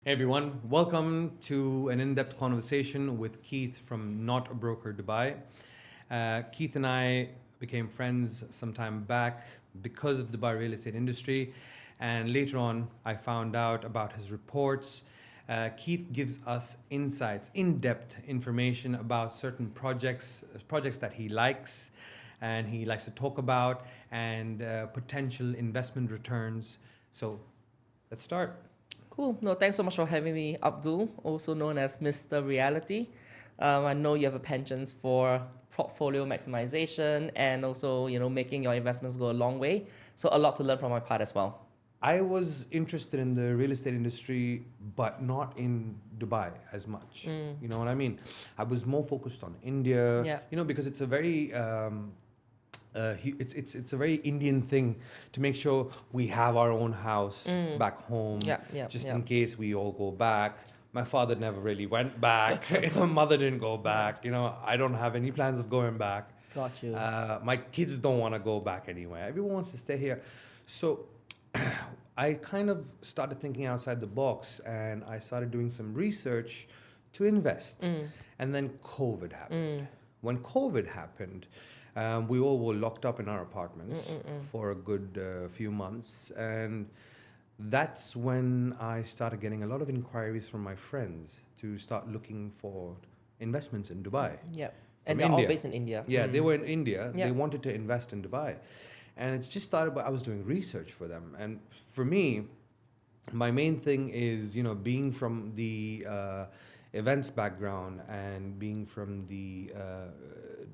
Hey everyone, welcome to an in-depth conversation with Keith from NotADubaiBroker Dubai. Keith and I became friends some time back because of the Dubai real estate industry, and later on I found out about his reports. Keith gives us insights, in-depth information about certain projects that he likes and he likes to talk about, and potential investment returns. So let's start. Cool. No, thanks so much for having me, Abdul, also known as Mr.Reality. I know you have a penchant for portfolio maximization and also, making your investments go a long way. So a lot to learn from my part as well. I was interested in the real estate industry, but not in Dubai as much. You know what I mean? I was more focused on India. Yeah. Because it's a very it's a very Indian thing to make sure we have our own house back home, just in case we all go back. My father never really went back. My mother didn't go back. I don't have any plans of going back. Got you. My kids don't want to go back anywhere. Everyone wants to stay here. So I kind of started thinking outside the box, and I started doing some research to invest. And then COVID happened. When COVID happened, we all were locked up in our apartments for a good few months, and that's when I started getting a lot of inquiries from my friends to start looking for investments in Dubai. Yeah. From And they're all India. based in India. Yeah, they were in India. Yeah. They wanted to invest in Dubai. And it just started by I was doing research for them. And for me, my main thing is, being from the events background and being from the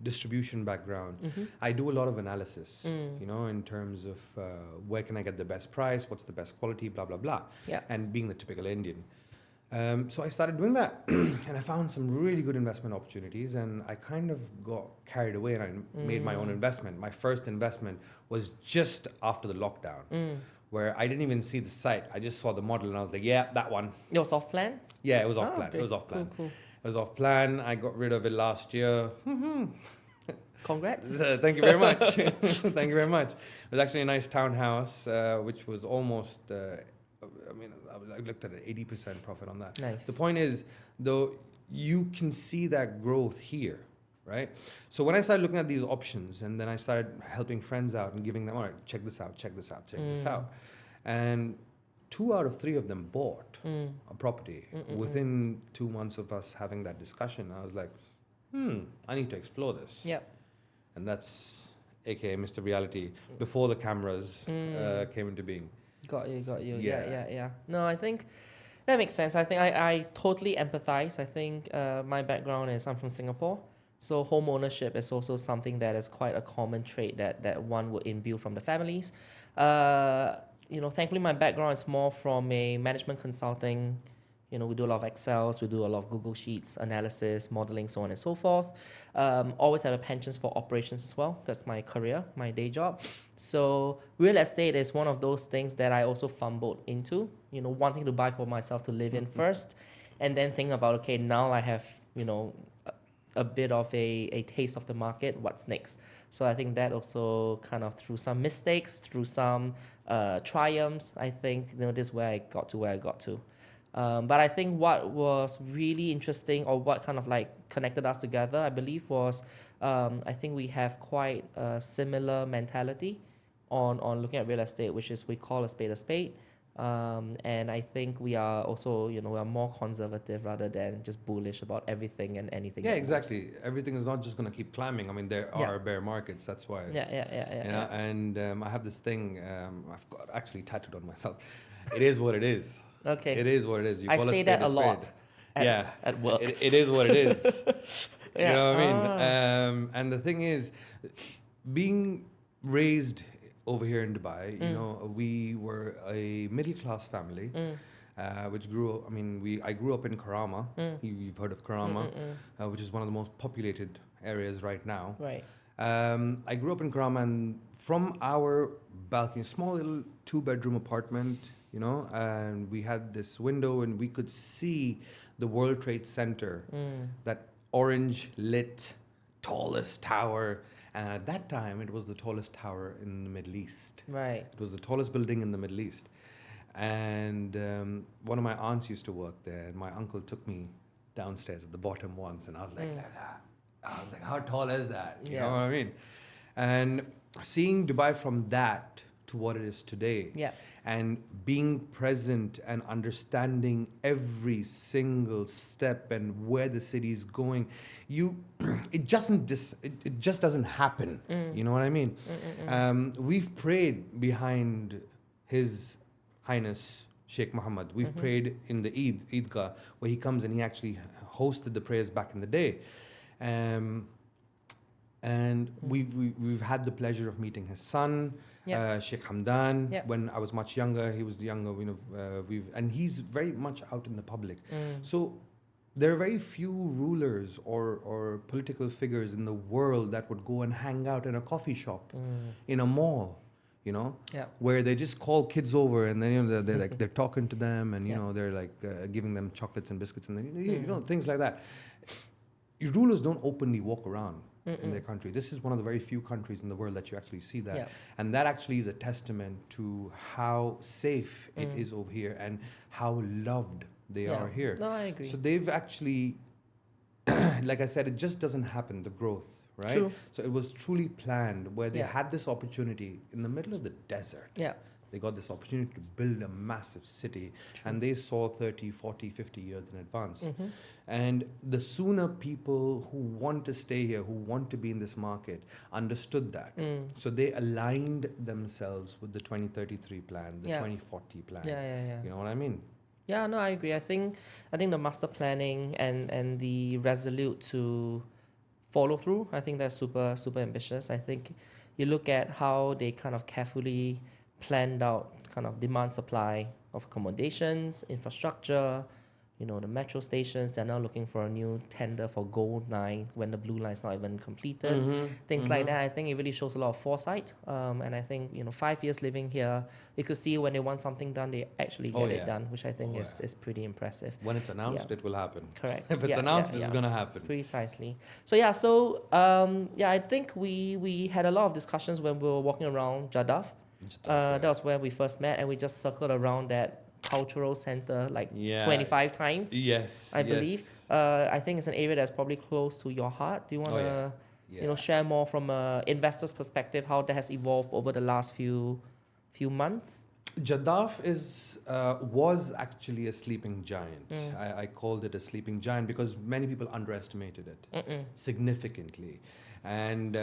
distribution background, I do a lot of analysis, in terms of where can I get the best price, what's the best quality, blah, blah, blah. Yeah. And being the typical Indian. So I started doing that, and I found some really good investment opportunities, and I kind of got carried away, and I made my own investment. My first investment was just after the lockdown, where I didn't even see the site. I just saw the model, and I was like, yeah, that one. It was off plan? Yeah, it was off plan. Okay. It was off plan. Cool. It was off plan. I got rid of it last year. Congrats. Thank you very much. Thank you very much. It was actually a nice townhouse, which was almost, I looked at an 80% profit on that. Nice. The point is, though, you can see that growth here, right? So when I started looking at these options, and then I started helping friends out and giving them, all right, check this out, check this out, check this out. And 2 out of 3 of them bought a property within 2 months of us having that discussion. I was like, I need to explore this. Yeah. And that's aka Mr.Reality before the cameras came into being. Got you. Yeah. Yeah. No, I think that makes sense. I think I totally empathize. I think my background is I'm from Singapore. So home ownership is also something that is quite a common trait that one would imbue from the families. Thankfully my background is more from a management consulting. We do a lot of Excels, we do a lot of Google Sheets, analysis, modeling, so on and so forth. Always had a penchant for operations as well. That's my career, my day job. So real estate is one of those things that I also fumbled into, wanting to buy for myself to live in first, and then thinking about, okay, now I have, a bit of a taste of the market, what's next? So I think that also kind of through some mistakes, through some triumphs, I think, this is where I got to where I got to. But I think what was really interesting, or what kind of connected us together, I believe, was I think we have quite a similar mentality on looking at real estate, which is we call a spade a spade. And I think we are also, we are more conservative rather than just bullish about everything and anything. Yeah, exactly. Everything is not just going to keep climbing. I mean, there are bear markets. That's why. Yeah. And I have this thing I've got actually tattooed on myself. It is what it is. Okay. It is what it is. You I call say a spade that a a spade. lot. At work. It is what it is. Yeah. You know what I mean? And the thing is, being raised over here in Dubai, we were a middle class family, which grew. I grew up in Karama. You've heard of Karama, which is one of the most populated areas right now. Right. I grew up in Karama, and from our balcony, small little 2-bedroom apartment, and we had this window, and we could see the World Trade Center, that orange lit, tallest tower. And at that time, it was the tallest tower in the Middle East. Right. It was the tallest building in the Middle East. And one of my aunts used to work there, and my uncle took me downstairs at the bottom once, and I was like, how tall is that? You know what I mean? And seeing Dubai from that to what it is today, and being present and understanding every single step and where the city is going, it just doesn't happen. You know what I mean? We've prayed behind His Highness Sheikh Mohammed. We've prayed in the Eidgah, where he comes and he actually hosted the prayers back in the day. And we've had the pleasure of meeting his son, Sheikh Hamdan. When I was much younger, he was younger. You know, and he's very much out in the public. So there are very few rulers or political figures in the world that would go and hang out in a coffee shop, in a mall, you know, where they just call kids over and then, you know, they're talking to them, and you know, they're like giving them chocolates and biscuits and then, you know, things like that. Rulers don't openly walk around in their country. This is one of the very few countries in the world that you actually see that. And that actually is a testament to how safe it is over here and how loved they are here. No, I agree. So they've actually, like I said, it just doesn't happen, the growth, right? True. So it was truly planned, where they had this opportunity in the middle of the desert. They got this opportunity to build a massive city. And they saw 30, 40, 50 years in advance. And the sooner people who want to stay here, who want to be in this market, understood that. So they aligned themselves with the 2033 plan, the 2040 plan. You know what I mean? Yeah, no, I agree. I think the master planning and the resolute to follow through, I think that's super, super ambitious. I think you look at how they kind of carefully planned out kind of demand supply of accommodations, infrastructure, you know, the metro stations. They're now looking for a new tender for Gold 9 when the Blue Line is not even completed. Things like that. I think it really shows a lot of foresight. And I think, you know, 5 years living here, you could see when they want something done, they actually get it done, which I think is pretty impressive. When it's announced, it will happen. Correct. If it's announced, it's going to happen. Precisely. So I think we had a lot of discussions when we were walking around Jaddaf. That was where we first met, and we just circled around that cultural center like 25 times. I believe. I think it's an area that's probably close to your heart. Do you want to you know, share more from an investor's perspective how that has evolved over the last few months? Jaddaf was actually a sleeping giant. I called it a sleeping giant because many people underestimated it significantly. And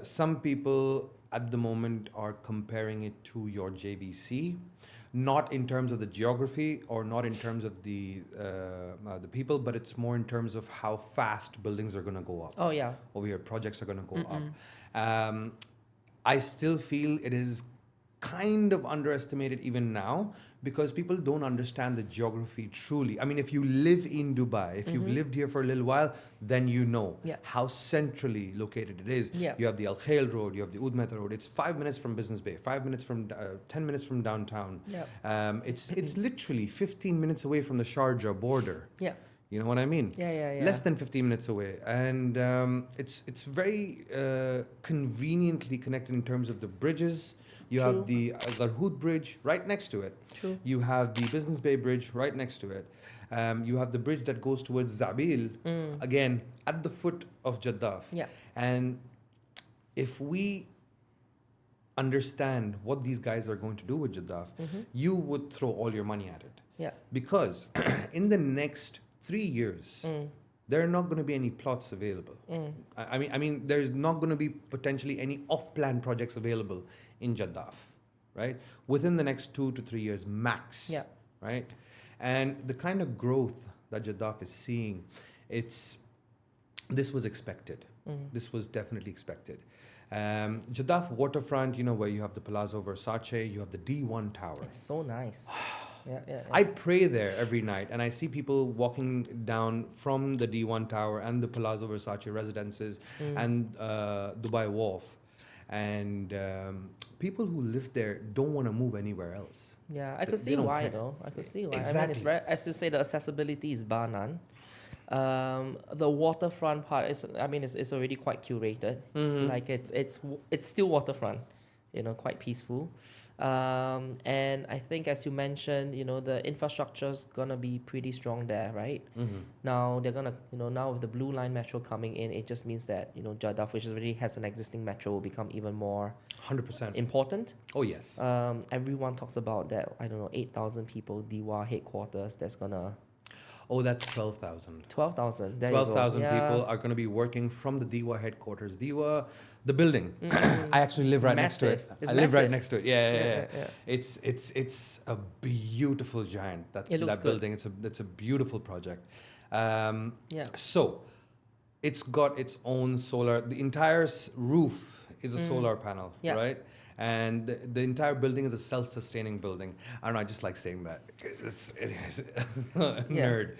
some people at the moment are comparing it to your JVC, not in terms of the geography or not in terms of the people, but it's more in terms of how fast buildings are going to go up. Over here, projects are going to go up. I still feel it is kind of underestimated even now because people don't understand the geography truly. I mean, if you live in Dubai, if you've lived here for a little while, then you know how centrally located it is. You have the Al Khail Road, you have the Oud Mehta Road. It's 5 minutes from Business Bay, 5 minutes from 10 minutes from downtown. It's literally 15 minutes away from the Sharjah border. You know what I mean? Less than 15 minutes away. And it's very conveniently connected in terms of the bridges. You have the Garhoud Bridge right next to it. You have the Business Bay Bridge right next to it. You have the bridge that goes towards Zabil, again, at the foot of Jaddaf. And if we understand what these guys are going to do with Jaddaf, you would throw all your money at it. Because in the next 3 years, there are not going to be any plots available. I mean, there's not going to be potentially any off-plan projects available in Jaddaf, right? Within the next 2 to 3 years max, right? And the kind of growth that Jaddaf is seeing, this was expected. This was definitely expected. Jaddaf waterfront, you know, where you have the Palazzo Versace, you have the D1 tower. It's so nice. I pray there every night and I see people walking down from the D1 tower and the Palazzo Versace residences and Dubai Wharf. And people who live there don't want to move anywhere else. I could see why though. I could see why. Exactly. I mean, it's very, as you say, the accessibility is bar none. The waterfront part is, I mean, it's already quite curated. Like it's still waterfront. quite peaceful. And I think, as you mentioned, the infrastructure's gonna be pretty strong there, right? Now they're gonna, now with the Blue Line metro coming in, it just means that, Jaddaf, which already has an existing metro, will become even more 100%. important. Oh, yes. Everyone talks about that, 8,000 people, DIWA headquarters, that's gonna... Oh, that's 12,000. 12,000, there 12,000 you go. people are going to be working from the DIWA headquarters. DIWA, the building. I actually live right next to it. It's I live right massive. next to it. Yeah. It's a beautiful giant. It looks that good. building. It's a beautiful project. So it's got its own solar. The entire roof is a solar panel, right? And the entire building is a self-sustaining building. I don't know, I just like saying that. It is nerd.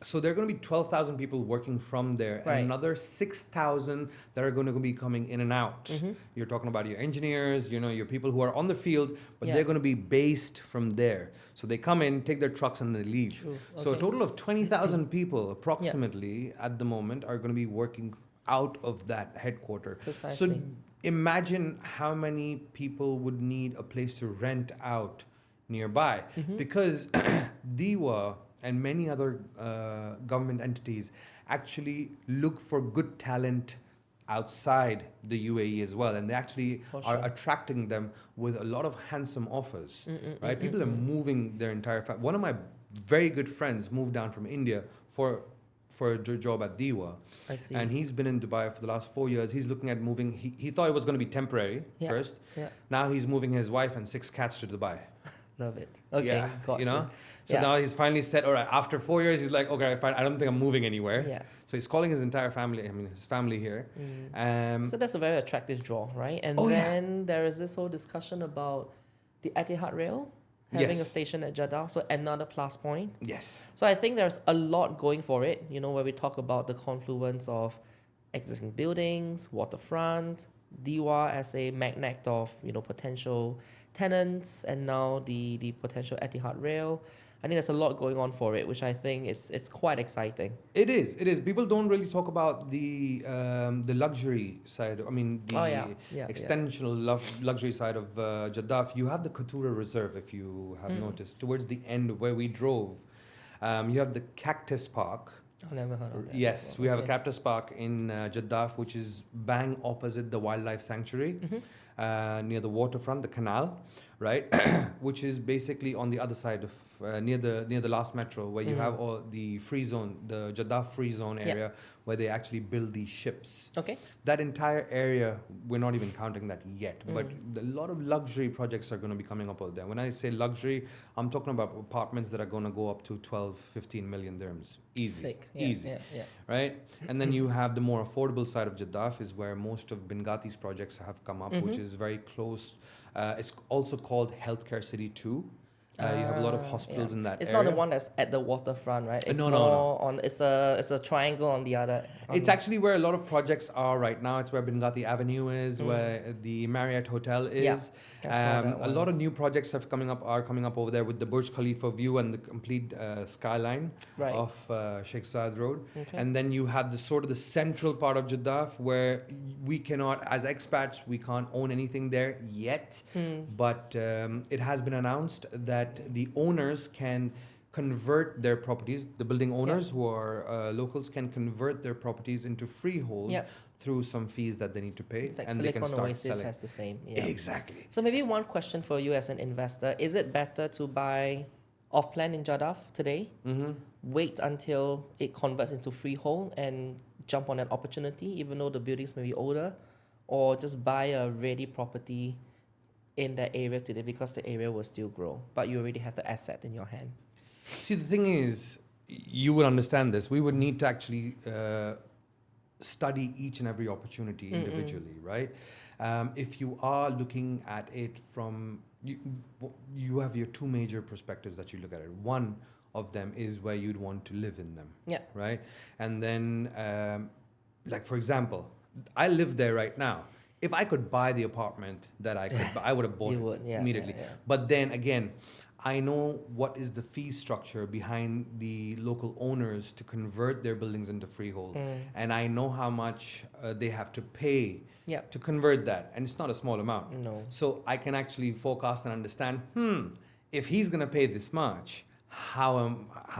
So there are going to be 12,000 people working from there, and another 6,000 that are going to be coming in and out. You're talking about your engineers, your people who are on the field, but they're going to be based from there. So they come in, take their trucks, and they leave. True. So a total of 20,000 people approximately at the moment are going to be working out of that headquarter. Precisely. So imagine how many people would need a place to rent out nearby, because DIWA and many other government entities actually look for good talent outside the UAE as well, and they actually are attracting them with a lot of handsome offers, right? People are moving their entire family. One of my very good friends moved down from India for a job at DIWA. I see. And he's been in Dubai for the last 4 years. He's looking at moving. He thought it was going to be temporary first. Yeah. Now he's moving his wife and 6 cats to Dubai. Love it. Okay, got you. So now he's finally said, all right, after 4 years, he's like, okay, fine, I don't think I'm moving anywhere. Yeah. So he's calling his entire family, his family here. So that's a very attractive draw, right? And then there is this whole discussion about the Etihad Rail having a station at Jaddaf, so another plus point. Yes. So I think there's a lot going for it, where we talk about the confluence of existing buildings, waterfront, DIWA as a magnet of, potential tenants, and now the potential Etihad Rail. I think there's a lot going on for it, which I think it's quite exciting. It is. People don't really talk about the luxury side. I mean, the extensional luxury side of Jaddaf. You have the Katura Reserve, if you have noticed, towards the end where we drove. You have the Cactus Park. I've never heard of that. Yes, we have a Cactus Park in Jaddaf, which is bang opposite the wildlife sanctuary, near the waterfront, the canal, right? Which is basically on the other side of near the last metro, where you have all the free zone, the Jaddaf free zone area, where they actually build these ships. Okay. That entire area, we're not even counting that yet, but a lot of luxury projects are going to be coming up over there. When I say luxury, I'm talking about apartments that are going to go up to 12, 15 million dirhams. Easy. Sick. Easy. Right? And then you have the more affordable side of Jaddaf, is where most of Bengati's projects have come up, which is very close. It's also called Healthcare City 2. You have a lot of hospitals in that it's area. not the one that's at the waterfront, right? It's No. on. It's a triangle on the other. It's actually where a lot of projects are right now. It's where Bengati Avenue is, where the Marriott Hotel is. A lot of new projects are coming up over there with the Burj Khalifa view and the complete skyline of Sheikh Zayed Road. Okay. And then you have the sort of the central part of Jaddaf, where we cannot, as expats, we can't own anything there yet. But it has been announced that the owners can convert their properties, the building owners who are locals can convert their properties into freehold through some fees that they need to pay. It's like and Silicon they can start Oasis selling. has the same. Exactly. So maybe one question for you as an investor: is it better to buy off plan in Jaddaf today, wait until it converts into freehold and jump on that opportunity, even though the buildings may be older, or just buy a ready property in that area today because the area will still grow, but you already have the asset in your hand? See, the thing is, you would understand this. We would need to actually study each and every opportunity individually, right? If you are looking at it from, you have your two major perspectives that you look at it. One of them is where you'd want to live in them, right? And then, like for example, I live there right now. If I could buy the apartment that I would have bought it immediately. But then again, I know what is the fee structure behind the local owners to convert their buildings into freehold. And I know how much they have to pay to convert that. And it's not a small amount. No. So I can actually forecast and understand, if he's going to pay this much, how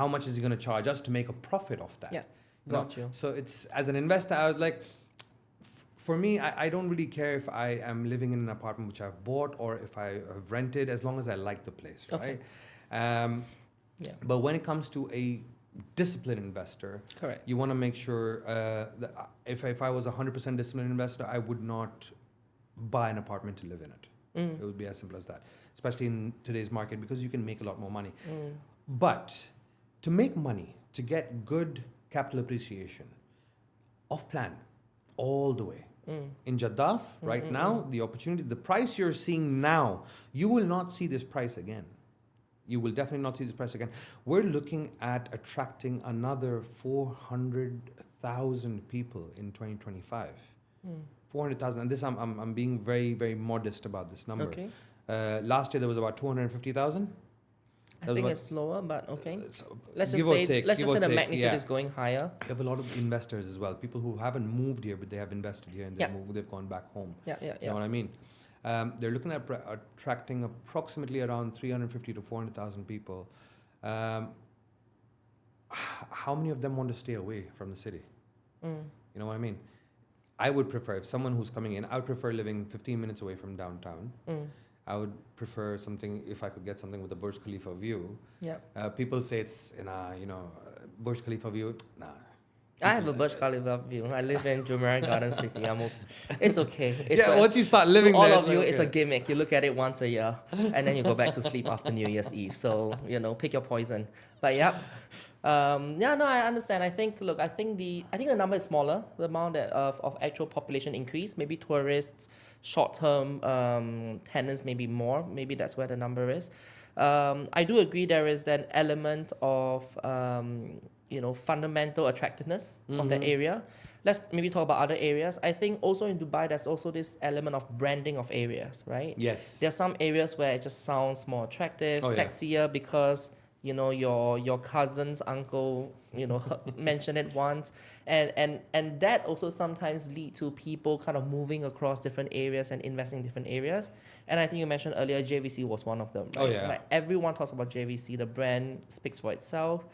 much is he going to charge us to make a profit off that? Yeah, got you. So it's, as an investor, I was like, for me, I don't really care if I am living in an apartment which I've bought or if I have rented, as long as I like the place, right? But when it comes to a disciplined investor, correct, you want to make sure that if I was a 100% disciplined investor, I would not buy an apartment to live in it. It would be as simple as that, especially in today's market, because you can make a lot more money. But to make money, to get good capital appreciation, off plan, all the way. In Jaddaf, right now, the opportunity, the price you're seeing now, you will not see this price again. You will definitely not see this price again. We're looking at attracting another 400,000 people in 2025. 400,000, and this I'm being very, very modest about this number. Okay. Last year there was about 250,000. I think it's lower, but okay. So Let's just say the magnitude is going higher. You have a lot of investors as well, people who haven't moved here, but they have invested here and they've gone back home. You know what I mean? They're looking at attracting approximately around 350 to 400,000 people. How many of them want to stay away from the city? You know what I mean? I would prefer, if someone who's coming in, I would prefer living 15 minutes away from downtown. I would prefer something, if I could get something with a Burj Khalifa view. People say it's, Burj Khalifa view. Nah. I have a Burj Khalifa view. I live in Jumeirah Garden City. It's okay. It's once you start living to all there, of you, it's a gimmick. You look at it once a year, and then you go back to sleep after New Year's Eve. So, pick your poison. But I understand. I think the number is smaller. The amount of actual population increase. Maybe tourists, short-term tenants, maybe more. Maybe that's where the number is. I do agree there is an element of fundamental attractiveness of the area. Let's maybe talk about other areas. I think also in Dubai, there's also this element of branding of areas, right? Yes. There are some areas where it just sounds more attractive, sexier, because your cousin's uncle mentioned it once, and that also sometimes lead to people kind of moving across different areas and investing in different areas. And I think you mentioned earlier JVC was one of them, right? Like everyone talks about JVC, the brand speaks for itself.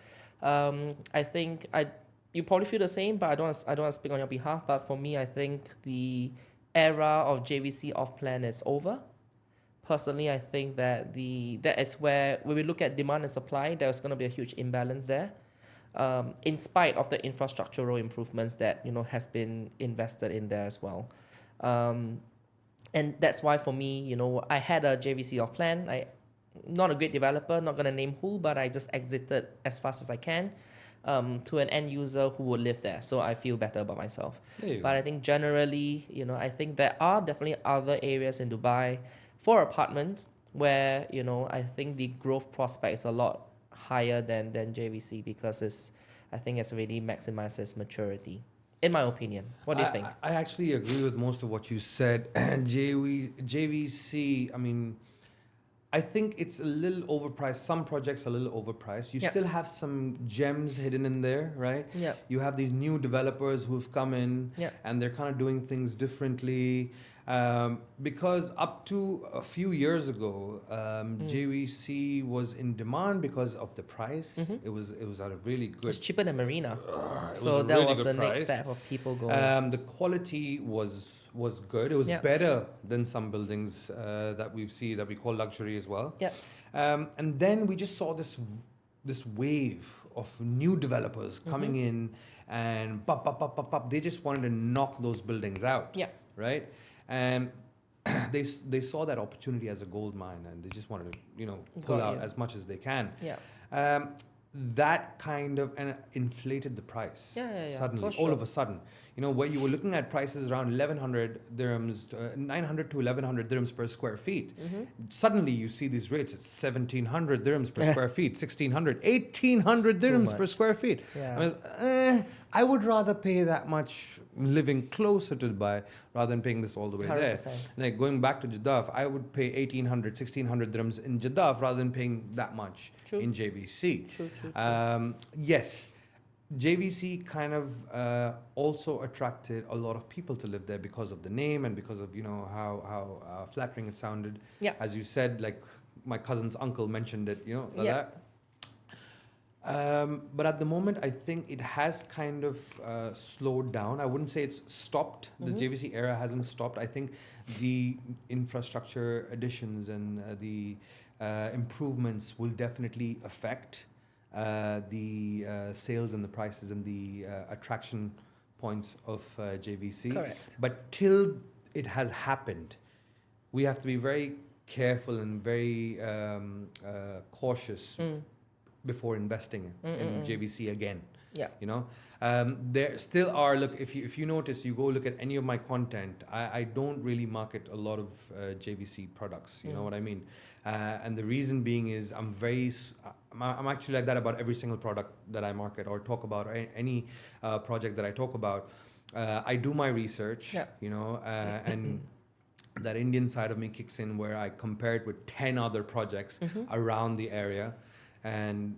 I think you probably feel the same, but I don't want to speak on your behalf. But for me, I think the era of JVC off plan is over. Personally, I think that that is where when we look at demand and supply, there's going to be a huge imbalance there. In spite of the infrastructural improvements that has been invested in there as well. And that's why for me, I had a JVC off plan. Not a great developer, not going to name who, but I just exited as fast as I can to an end user who would live there. So I feel better about myself. But I think generally, I think there are definitely other areas in Dubai for apartments where, I think the growth prospect is a lot higher than JVC, because I think it's really maximizes maturity. In my opinion. What do you think? I actually agree with most of what you said. JVC, I think it's a little overpriced. Some projects are a little overpriced. You still have some gems hidden in there, right? Yeah. You have these new developers who've come in and they're kind of doing things differently. Because up to a few years ago, JVC was in demand because of the price. It was at a really good. It's cheaper than Marina, so that was the next step of people going. The quality was good. It was better than some buildings that we call luxury as well. And then we just saw this wave of new developers coming in, and they just wanted to knock those buildings out. Right. And they saw that opportunity as a gold mine, and they just wanted to pull out as much as they can. That kind of inflated the price suddenly, all of a sudden. Where you were looking at prices around 1,100 dirhams, 900 to 1,100 dirhams per square feet. Suddenly you see these rates, it's 1,700 dirhams per square feet, 1,600, 1,800 dirhams per square feet. I would rather pay that much living closer to Dubai rather than paying this all the way there. 100%. Like going back to Jaddaf, I would pay 1,800, 1,600 dirhams in Jaddaf rather than paying that much True. in JVC. True. Yes, JVC kind of also attracted a lot of people to live there because of the name and because of, you know, how flattering it sounded. Yeah. As you said, like my cousin's uncle mentioned it, you know, like Yeah. that. But at the moment, I think it has kind of slowed down. I wouldn't say it's stopped. The JVC era hasn't stopped. I think the infrastructure additions and the improvements will definitely affect the sales and the prices and the attraction points of JVC. Correct. But till it has happened, we have to be very careful and very cautious before investing in JVC again. Yeah. You know, there still are, look, if you notice, you go look at any of my content, I don't really market a lot of JVC products, you know what I mean? And the reason being is I'm actually like that about every single product that I market or talk about, or any project that I talk about. I do my research, you know, and that Indian side of me kicks in where I compare it with 10 other projects around the area, and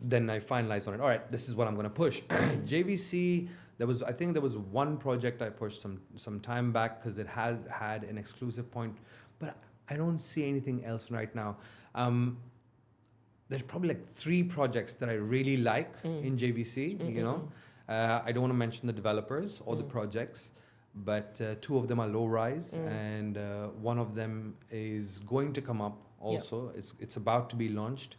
then I finalize on it. All right, this is what I'm going to push. JVC, I think there was one project I pushed some time back because it has had an exclusive point, but I don't see anything else right now. There's probably like 3 projects that I really like in JVC, you know. I don't want to mention the developers or the projects, but 2 of them are low rise, and one of them is going to come up also. It's about to be launched.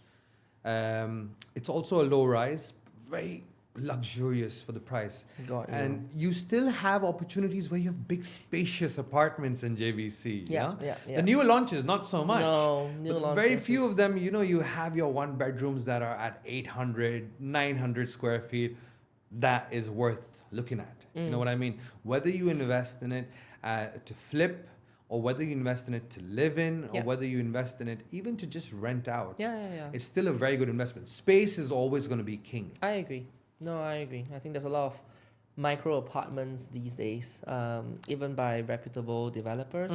It's also a low rise, very luxurious for the price. And you still have opportunities where you have big spacious apartments in JVC. Yeah. The newer launches, not so much. No, But very few of them, you know, you have your 1 bedrooms that are at 800, 900 square feet. That is worth looking at. You know what I mean? Whether you invest in it to flip, or whether you invest in it to live in, or whether you invest in it even to just rent out. Yeah. It's still a very good investment. Space is always going to be king. I agree. No, I agree. I think there's a lot of micro apartments these days, even by reputable developers.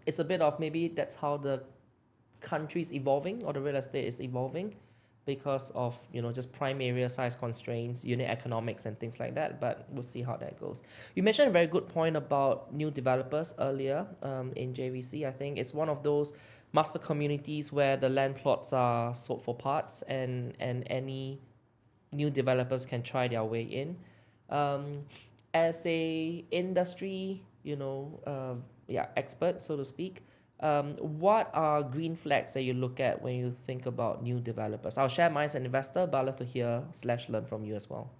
It's a bit of, maybe that's how the country's evolving, or the real estate is evolving, because of, you know, just prime area size constraints, unit economics and things like that. But we'll see how that goes. You mentioned a very good point about new developers earlier in JVC. I think it's one of those master communities where the land plots are sold for parts, and any new developers can try their way in. As a industry, you know, expert, so to speak, what are green flags that you look at when you think about new developers? I'll share mine as an investor, but I'd love to hear / learn from you as well.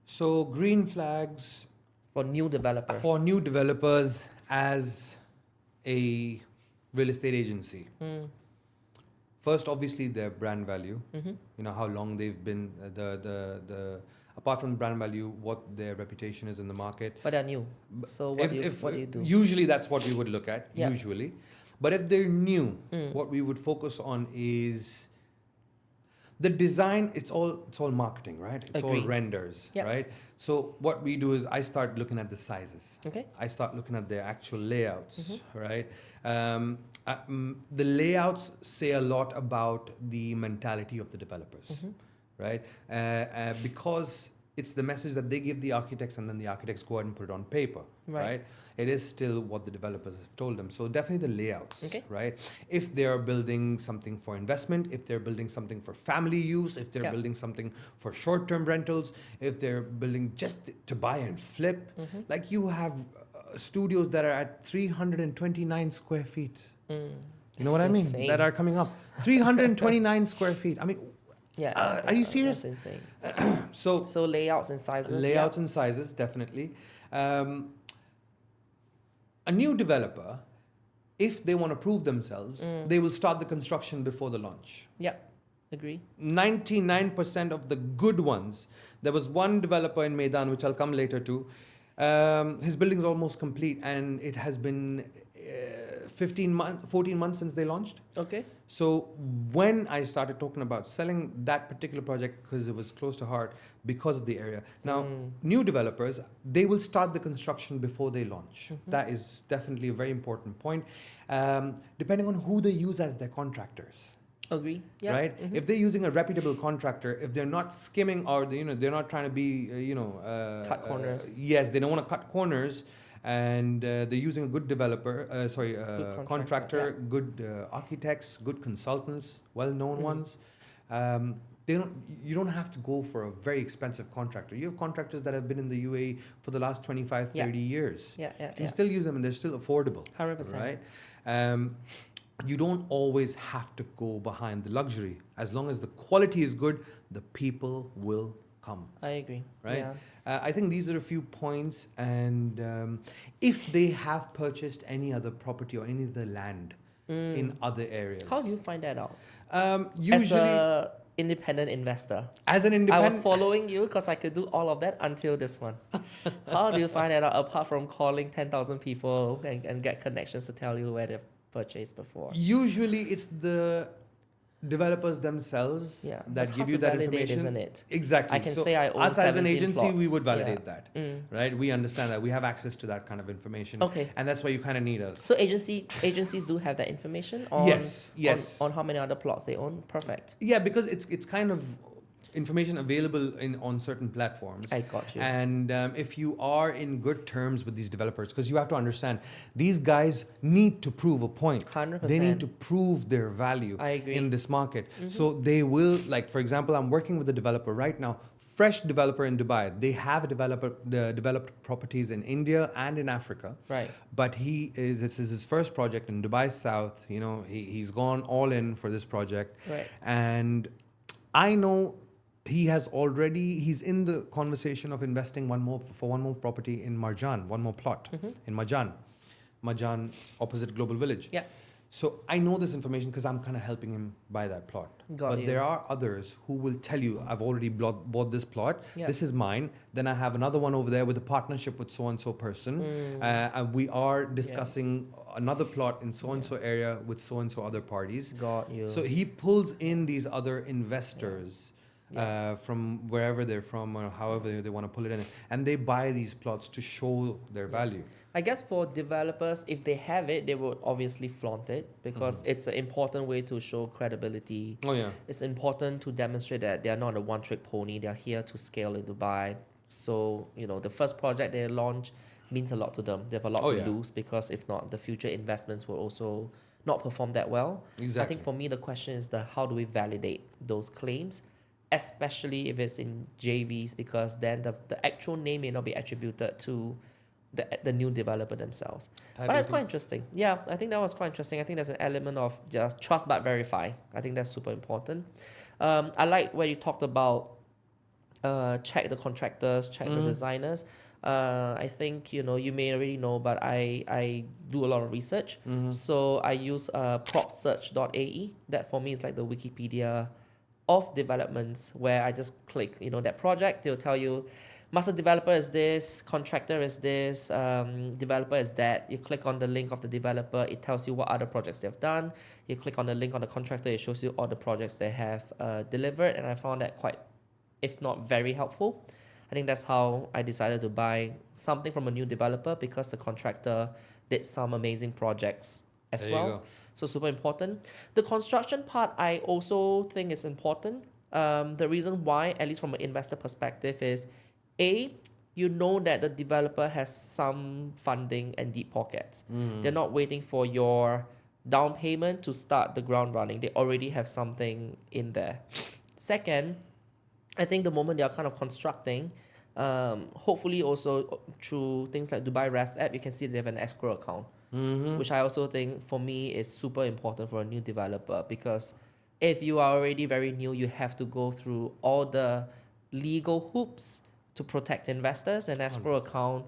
So green flags for new developers. For new developers as a real estate agency. First, obviously, their brand value. You know, how long they've been, apart from brand value, what their reputation is in the market. But they're new. So what do you do? Usually that's what we would look at, Yeah. usually. But if they're new, what we would focus on is the design. It's all marketing, right? It's all renders, right? So what we do is I start looking at the sizes. Okay. I start looking at their actual layouts, right? The layouts say a lot about the mentality of the developers, right? Because it's the message that they give the architects, and then the architects go out and put it on paper, right? It is still what the developers have told them. So definitely the layouts, right? If they're building something for investment, if they're building something for family use, if they're building something for short-term rentals, if they're building just to buy and flip, like you have studios that are at 329 square feet. You know what I mean? Insane. That are coming up. 329 square feet. I mean, are you serious? That's insane. So layouts and sizes. Layouts and sizes, definitely. A new developer, if they want to prove themselves, they will start the construction before the launch. Yeah, agree. 99% of the good ones. There was one developer in Maidan, which I'll come later to. His building is almost complete, and it has been 14 months since they launched. Okay. So when I started talking about selling that particular project because it was close to heart because of the area. Now, new developers, they will start the construction before they launch. That is definitely a very important point. Depending on who they use as their contractors. Agree. Yeah. Right. If they're using a reputable contractor, if they're not skimming or they're not trying to be cut corners. Yes, they don't want to cut corners, and they're using a good developer. Good Contractor, good architects, good consultants, well-known ones. You don't have to go for a very expensive contractor. You have contractors that have been in the UAE for the last 25, 30 years. Yeah. You can still use them and they're still affordable. 100%. Right. You don't always have to go behind the luxury. As long as the quality is good, the people will come. I agree. Right? Yeah. I think these are a few points. And if they have purchased any other property or any other land in other areas. How do you find that out? Usually, as an independent investor. As an independent, I was following you because I could do all of that until this one. How do you find that out apart from calling 10,000 people and get connections to tell you where they've purchased before? Usually it's the developers themselves that give you that information, isn't it? Exactly. I can say I own us as an 17 agency, plots. we would validate that, right? We understand that we have access to that kind of information. Okay. And that's why you kind of need us. So agencies do have that information on yes. on how many other plots they own. Perfect. Yeah, because it's kind of information available on certain platforms. I got you. And if you are in good terms with these developers, because you have to understand, these guys need to prove a point. 100%. They need to prove their value I agree. in this market. So they will, like, for example, I'm working with a developer right now, fresh developer in Dubai. They have developed properties in India and in Africa. Right. But this is his first project in Dubai South. He's gone all in for this project. Right. And I know he's in the conversation of investing one more property in Marjan, one more plot in Marjan opposite Global Village. Yeah. So I know this information because I'm kind of helping him buy that plot. But there are others who will tell you, I've already bought this plot. Yeah. This is mine. Then I have another one over there with a partnership with so-and-so person. And we are discussing another plot in so-and-so area with so-and-so other parties. Got you. So he pulls in these other investors from wherever they're from or however they want to pull it in. And they buy these plots to show their value. I guess for developers, if they have it, they would obviously flaunt it because it's an important way to show credibility. Oh, yeah. It's important to demonstrate that they're not a one-trick pony. They're here to scale in Dubai. So, the first project they launch means a lot to them. They have a lot to lose because if not, the future investments will also not perform that well. Exactly. I think for me, the question is how do we validate those claims, especially if it's in JVs, because then the actual name may not be attributed to the new developer themselves. But that's quite interesting. Yeah, I think that was quite interesting. I think there's an element of just trust but verify. I think that's super important. I like where you talked about check the contractors, check the designers. I think, you may already know, but I do a lot of research. So I use propsearch.ae. That for me is like the Wikipedia of developments, where I just click, that project. They'll tell you master developer is this, contractor is this, developer is that. You click on the link of the developer, it tells you what other projects they've done. You click on the link on the contractor, it shows you all the projects they have delivered. And I found that quite, if not very helpful. I think that's how I decided to buy something from a new developer, because the contractor did some amazing projects as There you well. go. So super important. The construction part, I also think is important. The reason why, at least from an investor perspective, is you know that the developer has some funding and deep pockets. They're not waiting for your down payment to start the ground running. They already have something in there. Second, I think the moment they are kind of constructing, hopefully also through things like Dubai Rest app, you can see they have an escrow account, which I also think for me is super important for a new developer, because if you are already very new, you have to go through all the legal hoops to protect investors, and escrow account,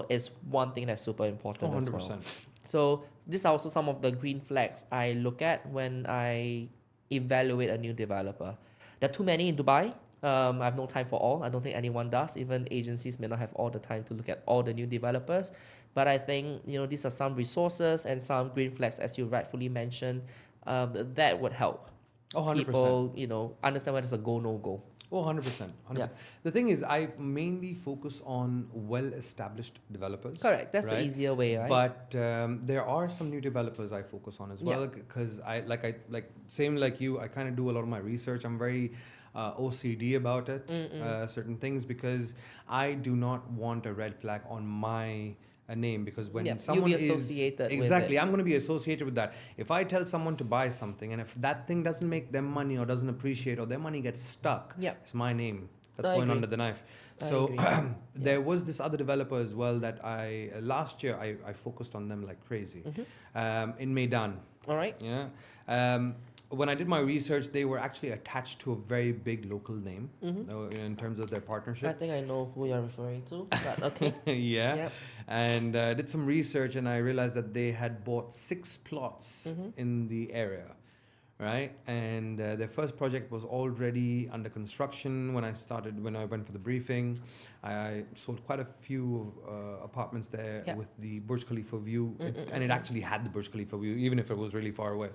is one thing that's super important as well. So these are also some of the green flags I look at when I evaluate a new developer. There are too many in Dubai. I have no time for all. I don't think anyone does. Even agencies may not have all the time to look at all the new developers. But I think, these are some resources and some green flags, as you rightfully mentioned, that would help Oh, 100%. people, understand whether it's a go, no go. Oh, 100%. 100%. Yeah. The thing is, I mainly focus on well-established developers. Correct. That's the right? easier way, right? But there are some new developers I focus on as well, because same like you, I kind of do a lot of my research. I'm very OCD about it, certain things, because I do not want a red flag on my name, because when someone you'll be associated with exactly, it. I'm going to be associated with that. If I tell someone to buy something and if that thing doesn't make them money or doesn't appreciate or their money gets stuck, it's my name that's going under the knife. So there was this other developer as well that I last year I focused on them like crazy, in Meydan. All right. Yeah. When I did my research, they were actually attached to a very big local name in terms of their partnership. I think I know who you're referring to, but okay. Yeah. Yep. And did some research and I realized that they had bought 6 plots in the area, right? And their first project was already under construction when I went for the briefing. I sold quite a few apartments there with the Burj Khalifa view, and it actually had the Burj Khalifa view, even if it was really far away.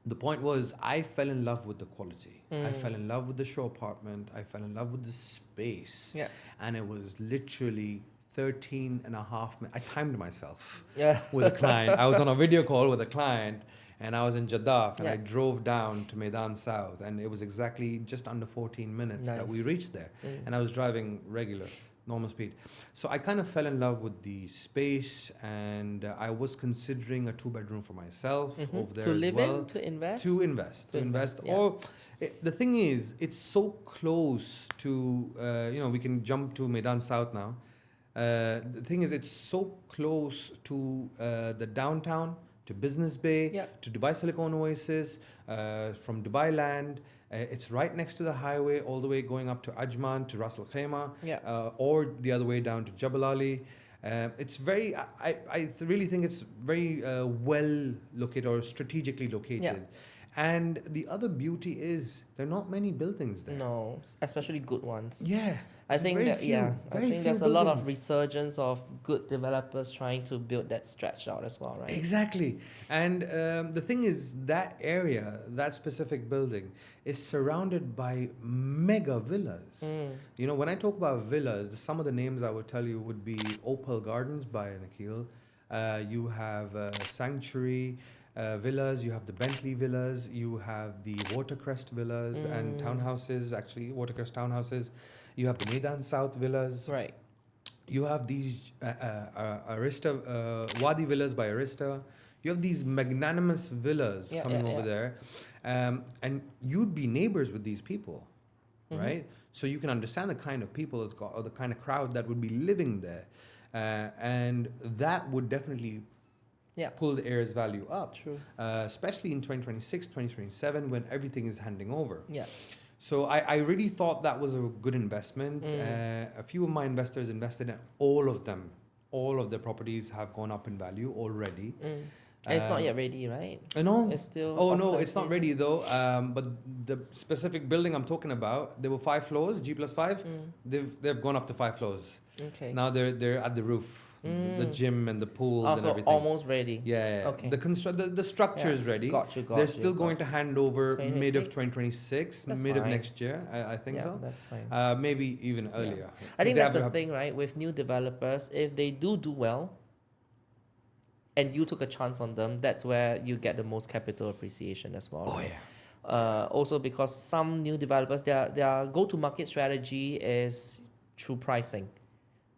The point was, I fell in love with the quality. I fell in love with the show apartment. I fell in love with the space. Yeah. And it was literally 13 and a half minutes. I timed myself Yeah. with a client. I was on a video call with a client and I was in Jaddaf and I Yeah. drove down to Meydan South and it was exactly just under 14 minutes that we Nice. reached there. And I was driving normal speed. So I kind of fell in love with the space and I was considering a 2-bedroom for myself over there To as live well. in, to invest? To invest. Yeah. Or the thing is, it's so close to, we can jump to Meydan South now. The thing is, it's so close to the downtown, to Business Bay, to Dubai Silicon Oasis, from Dubai Land. It's right next to the highway, all the way going up to Ajman, to Ras Al Khaimah, or the other way down to Jabal Ali. It's very, I really think it's very well located or strategically located. Yeah. And the other beauty is there are not many buildings there. No, especially good ones. Yeah. I think that I think there's a lot of buildings. resurgence of good developers trying to build that stretch out as well, right? Exactly. And the thing is, that area, that specific building, is surrounded by mega villas. When I talk about villas, some of the names I would tell you would be Opal Gardens by Nikhil. You have Sanctuary Villas, you have the Bentley Villas, you have the Watercrest Villas and townhouses, actually, Watercrest townhouses. You have the Meydan South Villas. Right. You have these Arista, Wadi Villas by Arista. You have these magnanimous villas coming over there. And you'd be neighbors with these people, right? So you can understand the kind of people or the kind of crowd that would be living there. And that would definitely pull the area's value up. True. Especially in 2026, 2027, when everything is handing over. Yeah. So I really thought that was a good investment. A few of my investors invested in all of them. All of their properties have gone up in value already. And it's not yet ready, right? No. It's still. Oh no, it's not ready though. But the specific building I'm talking about, there were 5 floors, G+5. They've gone up to 5 floors. Okay. Now they're at the roof. The gym and the pools and so everything. almost ready. Yeah. Okay. The structure is ready. Got you. They're still going to hand over mid of 2026? 2026, That's mid of fine. next year. I think so. That's fine. Maybe even earlier. I think that's the thing, right? With new developers, if they do well, and you took a chance on them, that's where you get the most capital appreciation as well. Oh right? yeah. Also because some new developers, their go-to-market strategy is through pricing.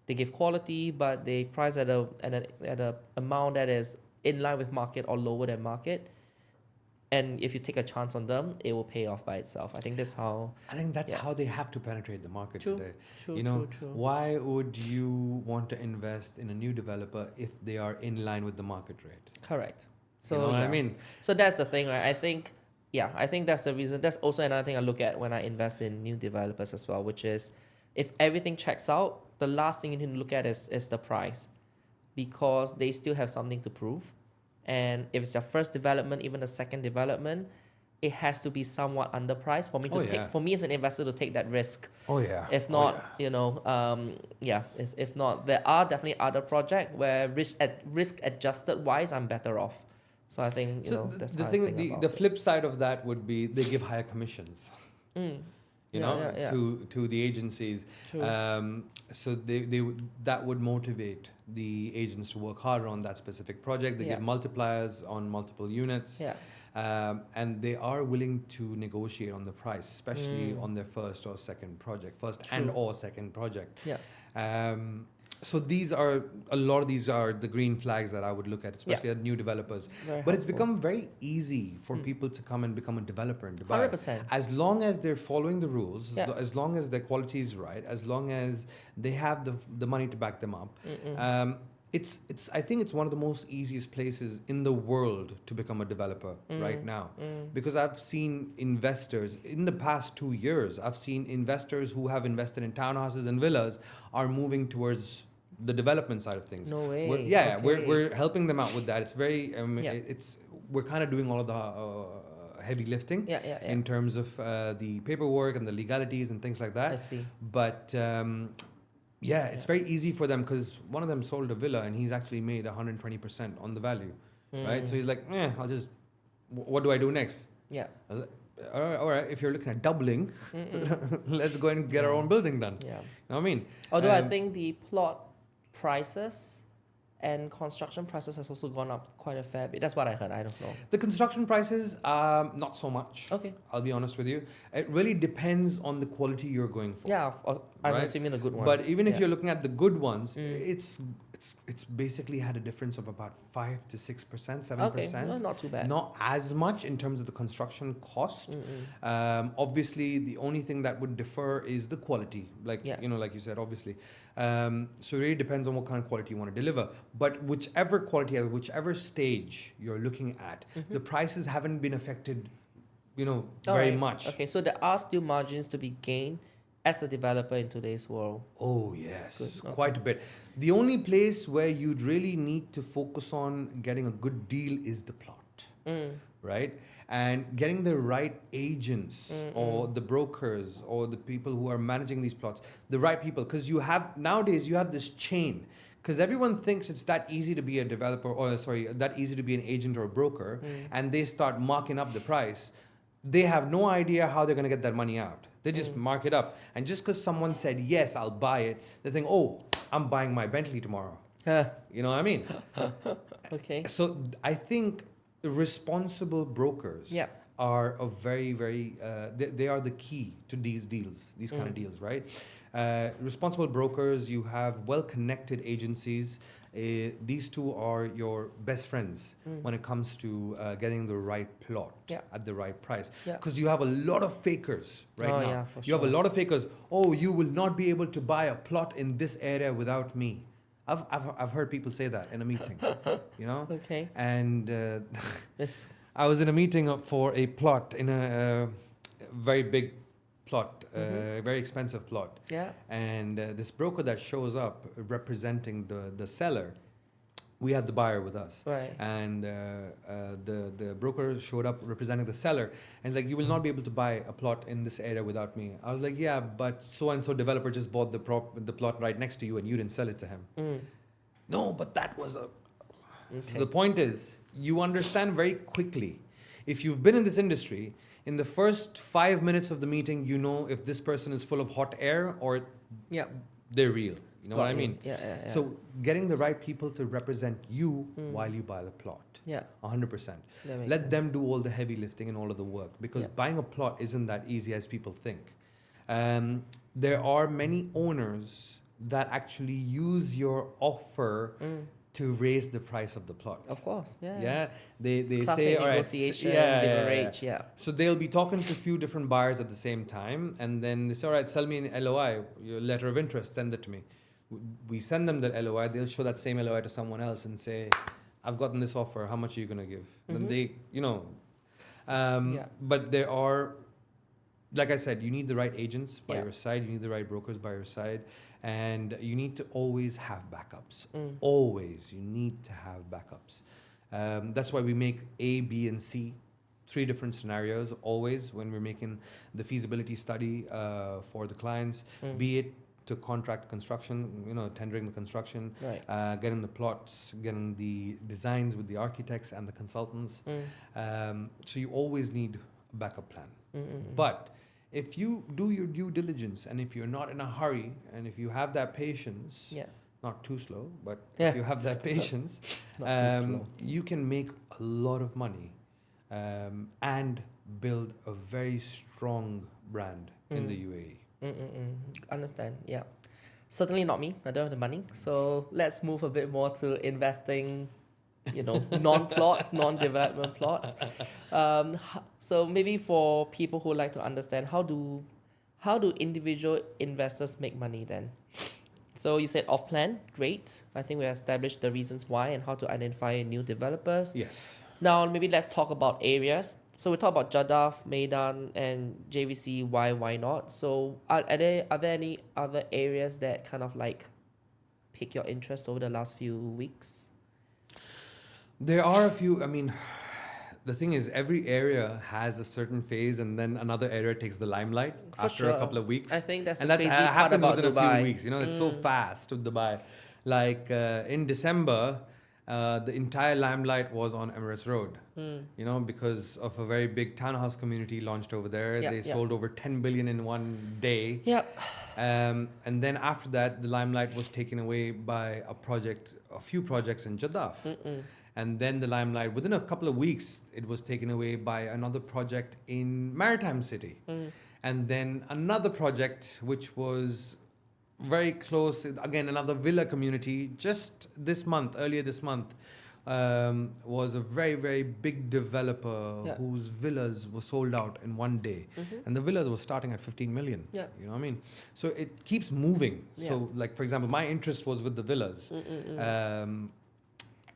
They give quality, but they price at a amount that is in line with market or lower than market. And if you take a chance on them, it will pay off by itself. I think that's how. I think that's how they have to penetrate the market today. True. Why would you want to invest in a new developer if they are in line with the market rate? Correct. So you know what I mean? So that's the thing, right? I think that's the reason. That's also another thing I look at when I invest in new developers as well, which is if everything checks out, the last thing you need to look at is the price, because they still have something to prove. And if it's their first development, even the second development, it has to be somewhat underpriced for me to Oh, take. yeah. For me as an investor to take that risk. Oh, yeah. If Oh, not, yeah. you know, if not, there are definitely other projects where risk adjusted wise, I'm better off. So I think So that's the how I thing, think about the it. flip side of that would be they give higher commissions. Mm. You Yeah, know, yeah, yeah. to the agencies. True. So that would motivate the agents to work harder on that specific project. They Yeah. give multipliers on multiple units. Yeah. And they are willing to negotiate on the price, especially Mm. on their first or second project, first True. and or second project. Yeah. So a lot of these are the green flags that I would look at, especially at new developers. Very But it's helpful. become very easy for people to come and become a developer in Dubai. 100%. As long as they're following the rules, Yeah. as long as their quality is right, as long as they have the money to back them up. I think it's one of the most easiest places in the world to become a developer right now. Because I've seen investors in the past 2 years, I've seen investors who have invested in townhouses and villas are moving towards the development side of things. No way. We're helping them out with that. It's very Yeah. we're kind of doing all of the heavy lifting in terms of the paperwork and the legalities and things like that. I see. But it's very easy for them because one of them sold a villa and he's actually made 120% on the value, right? So he's like, I'll just, what do I do next? Yeah. I was like, all right, if you're looking at doubling, let's go and get our own building done. Yeah. You know what I mean? Although I think the plot prices and construction prices has also gone up quite a fair bit. That's what I heard. I don't know. The construction prices, not so much. Okay. I'll be honest with you. It really depends on the quality you're going for. Yeah, I'm right? assuming the good ones. But even if Yeah. you're looking at the good ones, it's basically had a difference of about 5 to 6%, 7%. Okay, no, not too bad. Not as much in terms of the construction cost. Obviously, the only thing that would differ is the quality. Like like you said, obviously. So it really depends on what kind of quality you want to deliver. But whichever quality, at whichever stage you're looking at, the prices haven't been affected, very much. Okay, so there are still margins to be gained as a developer in today's world. Oh, yes. Good. Okay. Quite a bit. The only place where you'd really need to focus on getting a good deal is the plot, right? And getting the right agents or the brokers or the people who are managing these plots, the right people. Because nowadays you have this chain. Because everyone thinks it's that easy to be a developer that easy to be an agent or a broker, and they start marking up the price. They have no idea how they're going to get that money out. They just mark it up. And just because someone said, yes, I'll buy it, they think, oh, I'm buying my Bentley tomorrow. You know what I mean? Okay. So I think responsible brokers are a very, very, they are the key to these deals, these kind of deals, right? Responsible brokers, you have well-connected agencies. These two are your best friends when it comes to getting the right plot at the right price. Because you have a lot of fakers right now. Yeah, for you have a lot of fakers. Oh, you will not be able to buy a plot in this area without me. I've heard people say that in a meeting, Okay. And I was in a meeting for a plot in a very big plot, very expensive plot. Yeah. And this broker that shows up representing the seller, we had the buyer with us. Right. And the broker showed up representing the seller and like, you will not be able to buy a plot in this area without me. I was like, yeah, but so-and-so developer just bought the plot right next to you and you didn't sell it to him. No, but that was a... Okay. So the point is, you understand very quickly, if you've been in this industry, in the first 5 minutes of the meeting, you know if this person is full of hot air or they're real. You know what I mean? Yeah. So getting the right people to represent you while you buy the plot. 100%. Let them do all the heavy lifting and all of the work, because buying a plot isn't that easy as people think. There are many owners that actually use your offer to raise the price of the plot. Of course, They classic say, all right, negotiation, leverage, So they'll be talking to a few different buyers at the same time, and then they say, all right, sell me an LOI, your letter of interest, send it to me. We send them the LOI, they'll show that same LOI to someone else and say, I've gotten this offer, how much are you going to give? Then they, but there are, like I said, you need the right agents by your side, you need the right brokers by your side, and you need to always have backups. Always, you need to have backups. That's why we make A, B, and C three different scenarios always when we're making the feasibility study for the clients, be it to contract construction, tendering the construction, Right. getting the plots, getting the designs with the architects and the consultants. So you always need a backup plan. But if you do your due diligence and if you're not in a hurry and if you have that patience, Yeah. not too slow, but Yeah. if you have that patience, Not too slow. you can make a lot of money and build a very strong brand in the UAE. Understand. Yeah. Certainly not me. I don't have the money. So let's move a bit more to investing, non-plots, non-development plots. So maybe for people who like to understand, how do individual investors make money then? So you said off-plan, great. I think we established the reasons why and how to identify new developers. Yes. Now maybe let's talk about areas. So we talk about Jaddaf, Maidan, and JVC. Why not? So are there any other areas that kind of like pique your interest over the last few weeks? There are a few. I mean, the thing is, every area has a certain phase, and then another area takes the limelight after a couple of weeks. I think that's and the that crazy part happens about within Dubai. a few weeks. It's so fast with Dubai. Like in December, the entire limelight was on Emirates Road. Because of a very big townhouse community launched over there. They sold over 10 billion in one day. Yep. And then after that, the limelight was taken away by a few projects in Jaddaf. And then the limelight, within a couple of weeks, it was taken away by another project in Maritime City. And then another project, which was very close, again, another villa community, earlier this month, was a very, very big developer whose villas were sold out in one day. And the villas were starting at 15 million. Yeah. You know what I mean? So it keeps moving. Yeah. So like, for example, my interest was with the villas.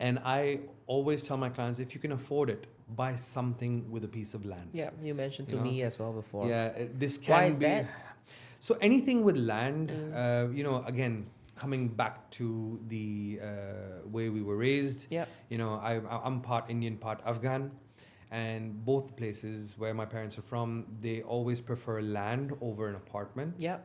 And I always tell my clients, if you can afford it, buy something with a piece of land. Yeah, you mentioned to me as well before. Yeah, this can Why is be. that? So anything with land, again, coming back to the way we were raised. Yeah. I'm part Indian, part Afghan, and both places where my parents are from, they always prefer land over an apartment. Yeah.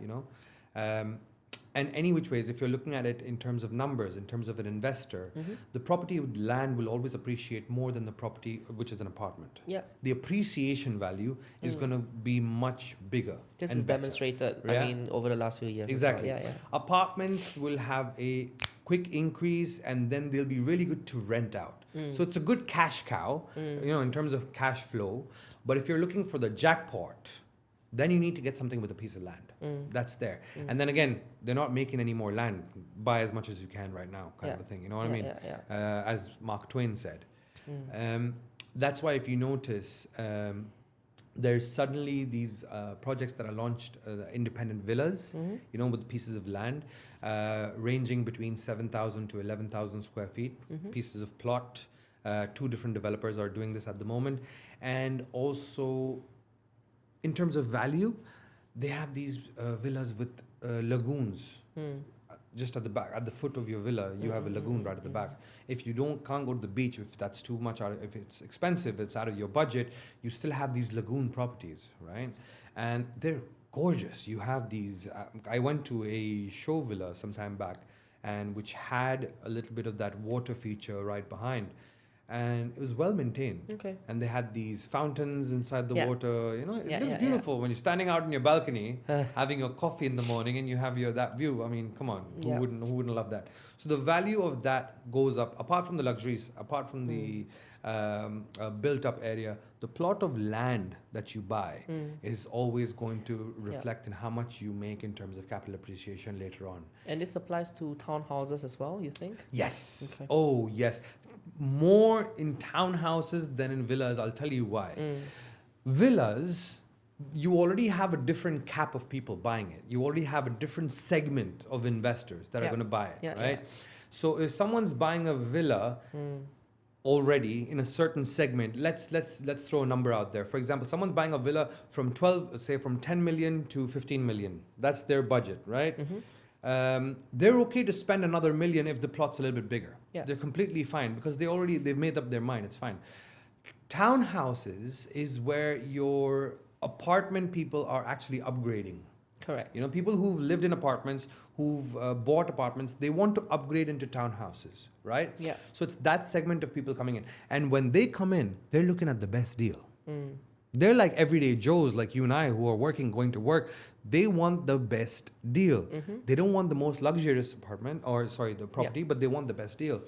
And any which ways, if you're looking at it in terms of numbers, in terms of an investor, the property with land will always appreciate more than the property which is an apartment. Yeah. The appreciation value is going to be much bigger. This and is better. demonstrated, Yeah. over the last few years. Exactly. As well. Yeah. Apartments will have a quick increase and then they'll be really good to rent out. So it's a good cash cow, in terms of cash flow. But if you're looking for the jackpot, then you need to get something with a piece of land. That's there. And then again, they're not making any more land. Buy as much as you can right now, kind of a thing. You know what I mean? As Mark Twain said. That's why if you notice, there's suddenly these projects that are launched, independent villas, with pieces of land, ranging between 7,000 to 11,000 square feet, pieces of plot. 2 different developers are doing this at the moment. And also, in terms of value, they have these villas with lagoons. Just at the back, at the foot of your villa, you have a lagoon right at the back. If you can't go to the beach, if that's too much, if it's expensive, it's out of your budget, you still have these lagoon properties, right? And they're gorgeous. You have these. I went to a show villa some time back, and which had a little bit of that water feature right behind. And it was well maintained. Okay. And they had these fountains inside the water. It looks Yeah. beautiful when you're standing out in your balcony, having your coffee in the morning, and you have that view. I mean, come on, who wouldn't love that? So the value of that goes up. Apart from the luxuries, apart from the built-up area, the plot of land that you buy is always going to reflect in how much you make in terms of capital appreciation later on. And this applies to townhouses as well, you think? Yes. Okay. Oh, yes. More in townhouses than in villas. I'll tell you why. Villas, you already have a different cap of people buying it. You already have a different segment of investors that are going to buy it, right? So if someone's buying a villa already in a certain segment, let's throw a number out there. For example, someone's buying a villa from 10 million to 15 million. That's their budget, right? They're okay to spend another $1 million if the plot's a little bit bigger. Yeah. They're completely fine because they've made up their mind. It's fine. Townhouses is where your apartment people are actually upgrading. Correct. You know, people who've lived in apartments, who've bought apartments, they want to upgrade into townhouses, right? Yeah. So it's that segment of people coming in. And when they come in, they're looking at the best deal. Mm. They're like everyday Joes like you and I who are working, going to work. They want the best deal. Mm-hmm. They don't want the most luxurious apartment the property, but they want the best deal.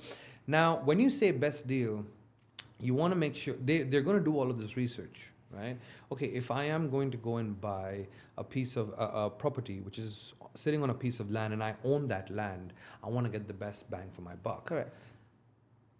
Now, when you say best deal, you want to make sure they're going to do all of this research, right? Okay, if I am going to go and buy a piece of a property which is sitting on a piece of land and I own that land, I want to get the best bang for my buck. Correct.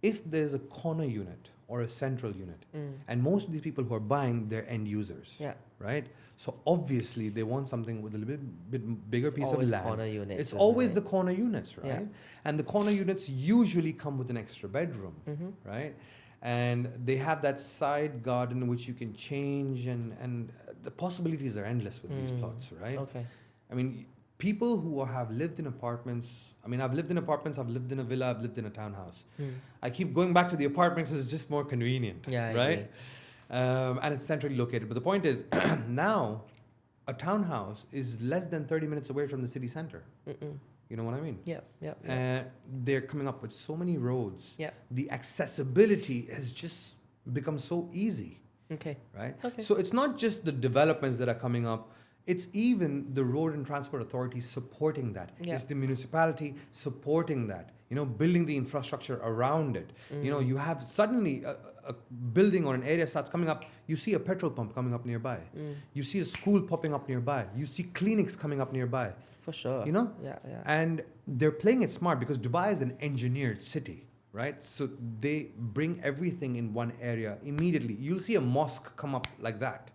If there's a corner unit or a central unit, Mm. and most of these people who are buying, they're end users, Yeah. right? So obviously they want something with a little bit bigger It's piece of always land. corner units, It's isn't always it? the corner units, right? Yeah. And the corner units usually come with an extra bedroom, Mm-hmm. right? And they have that side garden which you can change, and the possibilities are endless with these plots, right? Okay. I mean, people who have lived in apartments, I mean, I've lived in apartments, I've lived in a villa, I've lived in a townhouse. Mm. I keep going back to the apartments, it's just more convenient, Yeah, I right? agree. And it's centrally located. But the point is, now a townhouse is less than 30 minutes away from the city center. Mm-mm. You know what I mean? Yeah, yeah, yeah. And they're coming up with so many roads. Yeah. The accessibility has just become so easy, Okay. right? Okay. So it's not just the developments that are coming up, it's even the road and transport authority supporting that. Yeah. It's the municipality supporting that, you know, building the infrastructure around it. You know, you have suddenly a building or an area starts coming up, you see a petrol pump coming up nearby. You see a school popping up nearby. You see clinics coming up nearby. For sure. You know? Yeah, yeah. And they're playing it smart because Dubai is an engineered city, right? So they bring everything in one area immediately. You'll see a mosque come up like that,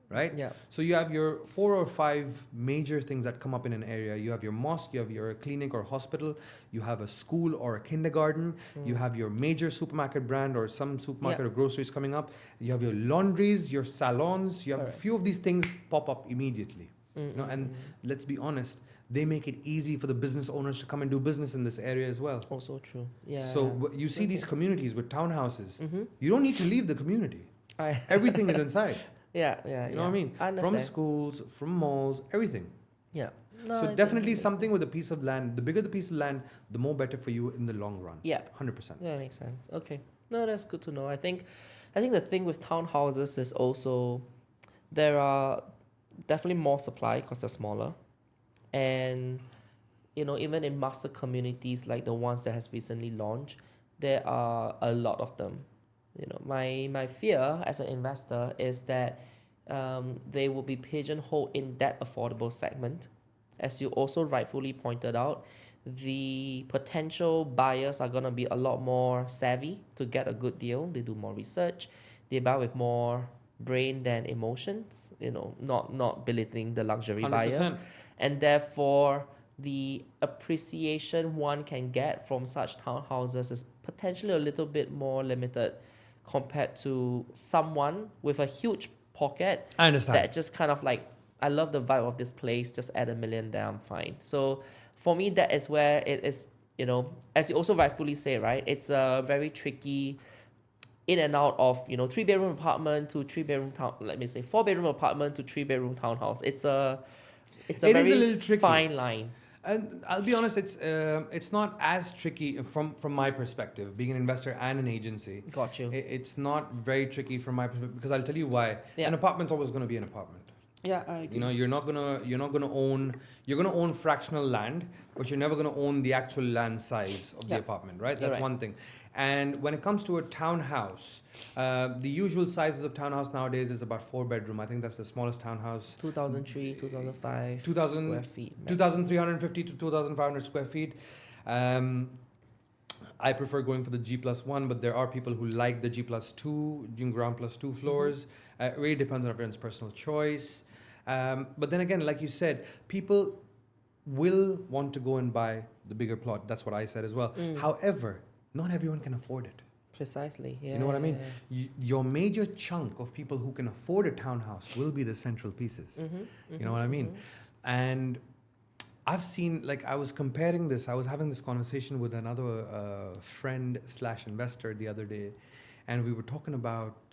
right? Yeah. So you have your 4 or 5 major things that come up in an area. You have your mosque, you have your clinic or hospital, you have a school or a kindergarten, you have your major supermarket brand or some supermarket Yeah. or groceries coming up, you have your laundries, your salons, you have Correct. a few of these things pop up immediately. You know, and let's be honest, they make it easy for the business owners to come and do business in this area as well. Also true. Yeah. So you see these Okay. communities with townhouses. Mm-hmm. You don't need to leave the community. Everything is inside. Yeah, yeah. You know what I mean? I From understand. schools, from malls, everything. Yeah. No, I So think definitely that makes something with a piece of land. The bigger the piece of land, the more better for you in the long run. Yeah. 100%. That makes sense. Okay. No, that's good to know. I think the thing with townhouses is also there are definitely more supply because they're smaller, and you know, even in master communities like the ones that has recently launched, there are a lot of them. You know, my fear as an investor is that they will be pigeonholed in that affordable segment. As you also rightfully pointed out, the potential buyers are going to be a lot more savvy to get a good deal. They do more research. They buy with more brain than emotions, you know, not belittling the luxury buyers. 100%. And therefore, the appreciation one can get from such townhouses is potentially a little bit more limited compared to someone with a huge pocket I understand. that just kind of like, I love the vibe of this place, just add $1 million there, I'm fine. So for me, that is where it is, you know, as you also rightfully say, right? It's a very tricky in and out of, you know, 3-bedroom apartment to 3-bedroom town, let me say 4-bedroom apartment to 3-bedroom townhouse. It's a It is very a little tricky. fine line. And I'll be honest, it's not as tricky from my perspective, being an investor and an agency. Got you. It's not very tricky from my perspective because I'll tell you why. Yeah. An apartment's always going to be an apartment. Yeah, I agree. You know, you're gonna own fractional land, but you're never gonna own the actual land size of the Yeah. apartment, right? You're That's right. one thing. And when it comes to a townhouse, the usual sizes of townhouse nowadays is about 4-bedroom. I think that's the smallest townhouse. 2003, 2005 2000 square feet. max. 2,350 to 2,500 square feet. I prefer going for the G+1, but there are people who like the G+2, ground +2 floors. It really depends on everyone's personal choice. But then again, like you said, people will want to go and buy the bigger plot. That's what I said as well. However, not everyone can afford it. Precisely. Yeah. You know what I mean? yeah, Your major chunk of people who can afford a townhouse will be the central pieces. You know what I mean? And I've seen, like, I was comparing this. I was having this conversation with another friend / investor the other day, and we were talking about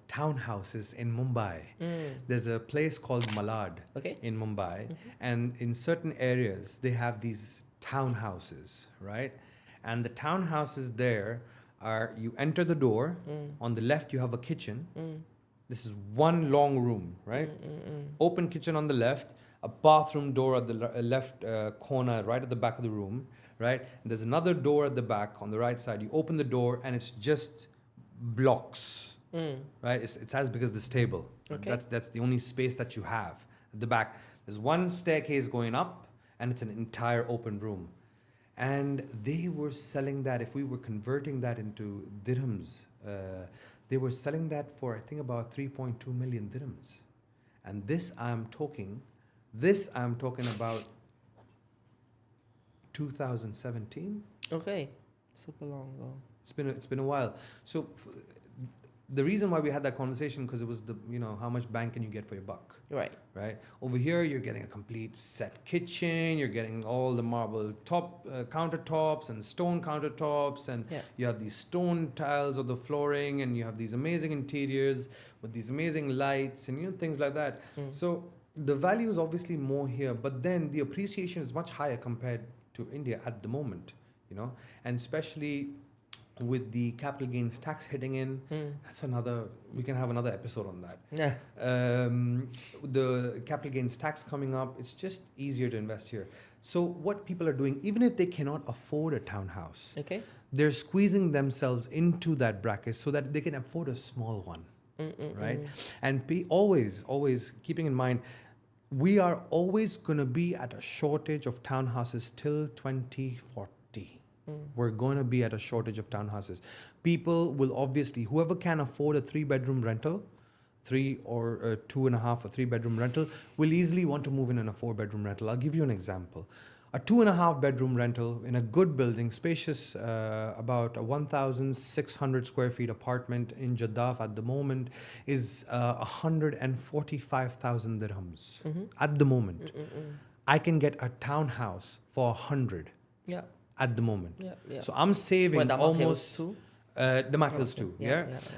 townhouses in Mumbai. Mm. There's a place called Malad Okay. in Mumbai, and in certain areas they have these townhouses, right? And the townhouses there are, you enter the door, on the left you have a kitchen. This is one long room, right? Open kitchen on the left, a bathroom door at the left corner, right at the back of the room, right? And there's another door at the back on the right side. You open the door and it's just blocks, right? It's as big as this table. Okay. That's the only space that you have at the back. There's one staircase going up, and it's an entire open room. And they were selling that, if we were converting that into dirhams, they were selling that for, I think, about 3.2 million dirhams. And this I'm talking about 2017. Okay. Super long ago. It's been a while. So the reason why we had that conversation, because it was the, how much bang can you get for your buck? Right. Right? Over here, you're getting a complete set kitchen, you're getting all the marble top countertops and stone countertops, and you have these stone tiles on the flooring, and you have these amazing interiors with these amazing lights and things like that. So the value is obviously more here, but then the appreciation is much higher compared to India at the moment, and especially with the capital gains tax hitting in, that's another, we can have another episode on that. Yeah. The capital gains tax coming up, it's just easier to invest here. So what people are doing, even if they cannot afford a townhouse, Okay. they're squeezing themselves into that bracket so that they can afford a small one, right? And always keeping in mind, we are always going to be at a shortage of townhouses till 2040. We're going to be at a shortage of townhouses. People will obviously, whoever can afford a 3-bedroom rental, 3 or 2.5 or 3-bedroom rental, will easily want to move in a 4-bedroom rental. I'll give you an example. A 2.5-bedroom rental in a good building, spacious, about a 1,600 square feet apartment in Jaddaf at the moment is 145,000 dirhams at the moment. I can get a townhouse for 100. Yeah. At the moment. Yeah. So I'm saving almost... Too? Damak Hills 2,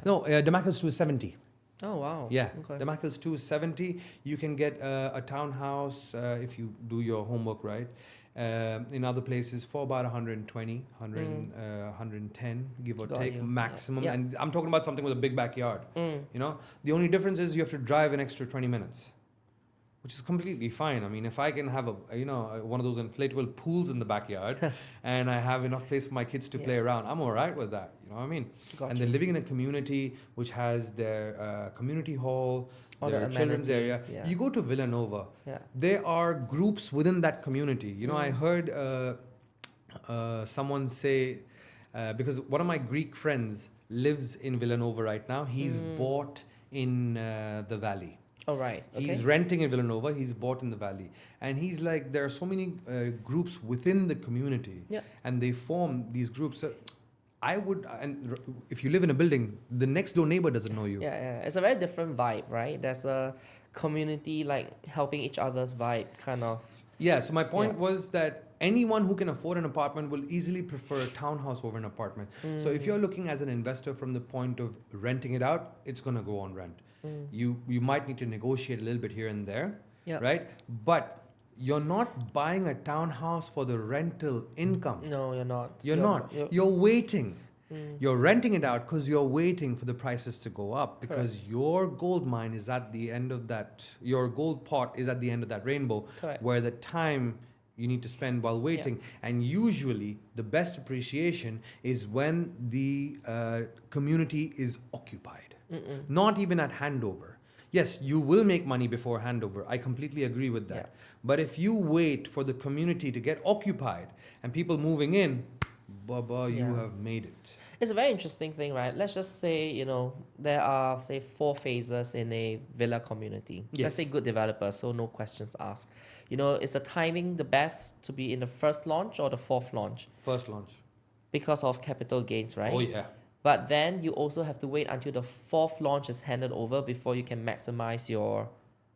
No, Damak Hills 2 is 70. Oh, wow. Yeah, Okay. Damak Hills 2 is 70. You can get a townhouse if you do your homework right. In other places for about 120, 110, give or take, maximum. Yeah. And I'm talking about something with a big backyard. The only difference is you have to drive an extra 20 minutes. Which is completely fine. I mean, if I can have one of those inflatable pools in the backyard and I have enough place for my kids to play around, I'm all right with that. You know what I mean? And they're living in a community which has their community hall, their children's area. Yeah. You go to Villanova, there are groups within that community. I heard someone say, because one of my Greek friends lives in Villanova right now, he's bought in the valley. Oh, right. Okay. He's renting in Villanova. He's bought in the valley. And he's like, there are so many groups within the community. Yeah. And they form these groups. So and if you live in a building, the next door neighbor doesn't know you. Yeah. It's a very different vibe, right? There's a community, like, helping each other's vibe, kind of. Yeah, so my point was that anyone who can afford an apartment will easily prefer a townhouse over an apartment. So if you're looking as an investor from the point of renting it out, it's going to go on rent. You might need to negotiate a little bit here and there, right? But you're not buying a townhouse for the rental income. No, you're not. You're waiting. You're renting it out because you're waiting for the prices to go up, because your gold mine is at the end of that, your gold pot is at the end of that rainbow, where the time you need to spend while waiting. And usually the best appreciation is when the community is occupied. Not even at handover. Yes, you will make money before handover. I completely agree with that. But if you wait for the community to get occupied and people moving in, Baba, you have made it. It's a very interesting thing, right? Let's just say, there are, say, 4 phases in a villa community. Yes. Let's say good developers, so no questions asked. Is the timing the best to be in the first launch or the 4th launch? First launch. Because of capital gains, right? Oh, yeah. But then you also have to wait until the 4th launch is handed over before you can maximize your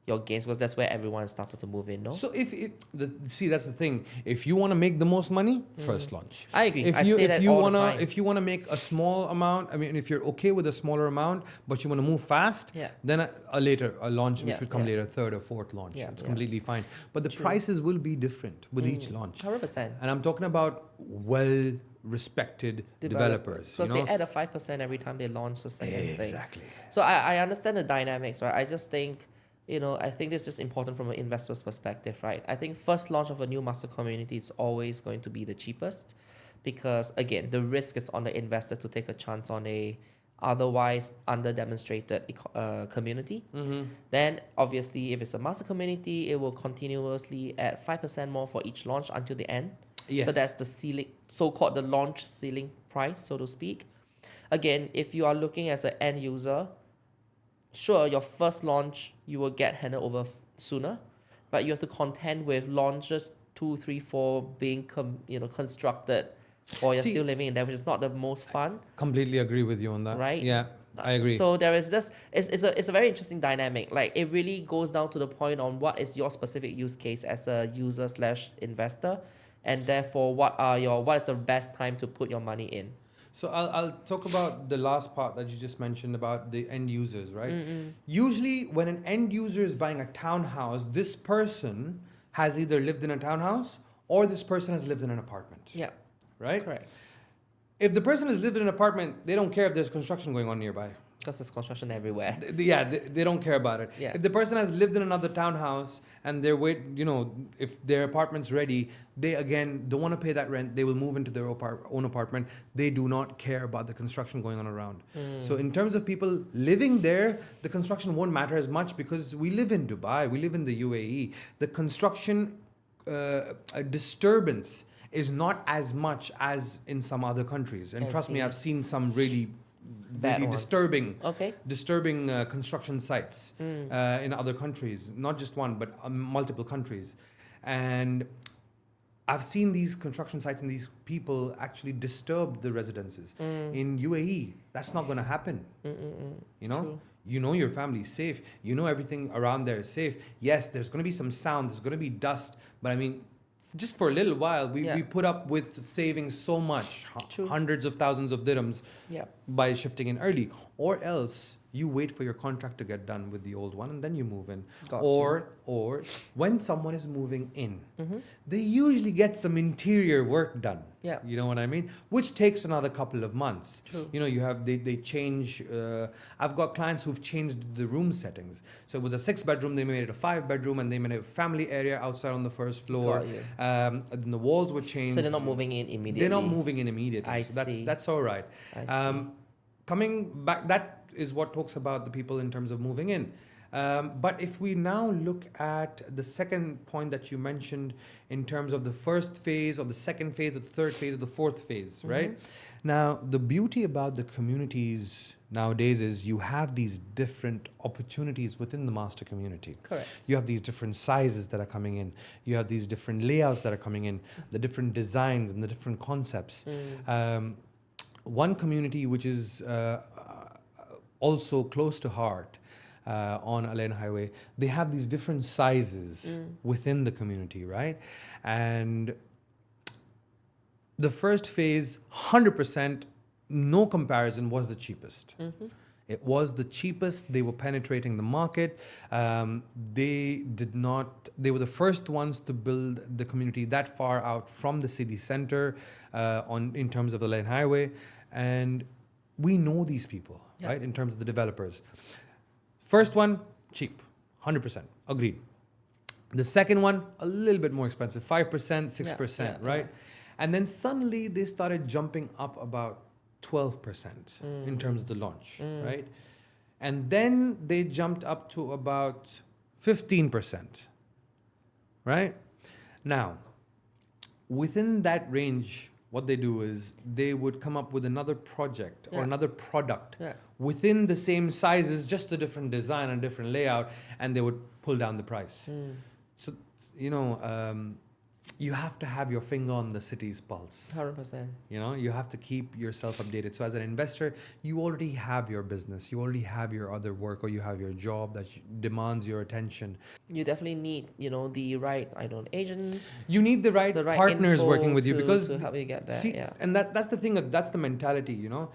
your gains, because that's where everyone started to move in, no? So see, that's the thing. If you want to make the most money, first launch. I agree. If I you say if that you all the wanna time. if you wanna make a small amount, I mean, if you're okay with a smaller amount, but you wanna move fast, Yeah. then a launch which Yeah, would come yeah. later, third or fourth launch. Yeah, It's yeah. completely fine. But the True. prices will be different with each launch. 100%. And I'm talking about well-respected developers. Because they add a 5% every time they launch the second thing. Exactly. So I understand the dynamics, right? I just think, I think this is just important from an investor's perspective, right? I think first launch of a new master community is always going to be the cheapest because, again, the risk is on the investor to take a chance on a otherwise under-demonstrated community. Then, obviously, if it's a master community, it will continuously add 5% more for each launch until the end. Yes. So that's the ceiling, so-called the launch ceiling price, so to speak. Again, if you are looking as an end user, sure, your first launch, you will get handed over sooner, but you have to contend with launches 2, 3, 4 being constructed, or you're still living in there, which is not the most fun. Completely agree with you on that. Right? Yeah, I agree. So there is this, it's a very interesting dynamic. Like it really goes down to the point on what is your specific use case as a user / investor, and therefore what is the best time to put your money in. So I'll talk about the last part that you just mentioned about the end users, right? Usually when an end user is buying a townhouse, this person has either lived in a townhouse or this person has lived in an apartment. Yeah. Right? Correct. If the person has lived in an apartment, they don't care if there's construction going on nearby. Because there's construction everywhere. They don't care about it. Yeah. If the person has lived in another townhouse and if their apartment's ready, they again don't want to pay that rent. They will move into their own apartment. They do not care about the construction going on around. So in terms of people living there, the construction won't matter as much because we live in Dubai, we live in the UAE. The construction disturbance is not as much as in some other countries. And trust me, I've seen some really disturbing construction sites in other countries, not just one, but multiple countries. And I've seen these construction sites and these people actually disturb the residences. In UAE, that's not going to happen. True. You know your family is safe. You know everything around there is safe. Yes, there's going to be some sound. There's going to be dust. But I mean, just for a little while, we put up with saving so much, hundreds of thousands of dirhams by shifting in early. Or else you wait for your contract to get done with the old one and then you move in. Or when someone is moving in, they usually get some interior work done. Yeah. You know what I mean? Which takes another couple of months. True. They change. I've got clients who've changed the room settings. So it was a 6-bedroom, they made it a 5-bedroom, and they made a family area outside on the first floor. Then the walls were changed. So they're not moving in immediately. They're not moving in immediately. I so see. That's all right. I see. Coming back, that is what talks about the people in terms of moving in. But if we now look at the second point that you mentioned in terms of the first phase or the second phase or the third phase or the fourth phase, right? Now, the beauty about the communities nowadays is you have these different opportunities within the master community. Correct. You have these different sizes that are coming in. You have these different layouts that are coming in, the different designs and the different concepts. One community which is also close to heart on Al Ain Highway, they have these different sizes within the community, right? And the first phase, 100%, no comparison, was the cheapest. It was the cheapest. They were penetrating the market. They were the first ones to build the community that far out from the city center in terms of the Al Ain Highway. And we know these people, right, in terms of the developers. First one, cheap, 100%, agreed. The second one, a little bit more expensive, 5%, 6%, right? And then suddenly they started jumping up about 12% in terms of the launch, right? And then they jumped up to about 15%, right? Now, within that range, what they do is they would come up with another project or another product within the same sizes, just a different design and different layout, and they would pull down the price. So, you have to have your finger on the city's pulse. 100%. You know, you have to keep yourself updated. So as an investor, you already have your business, you already have your other work, or you have your job that demands your attention. You definitely need, the right, agents, You need the right partners info working with you, because to help you get there. see, Yeah. and that's the thing, that's the mentality, you know.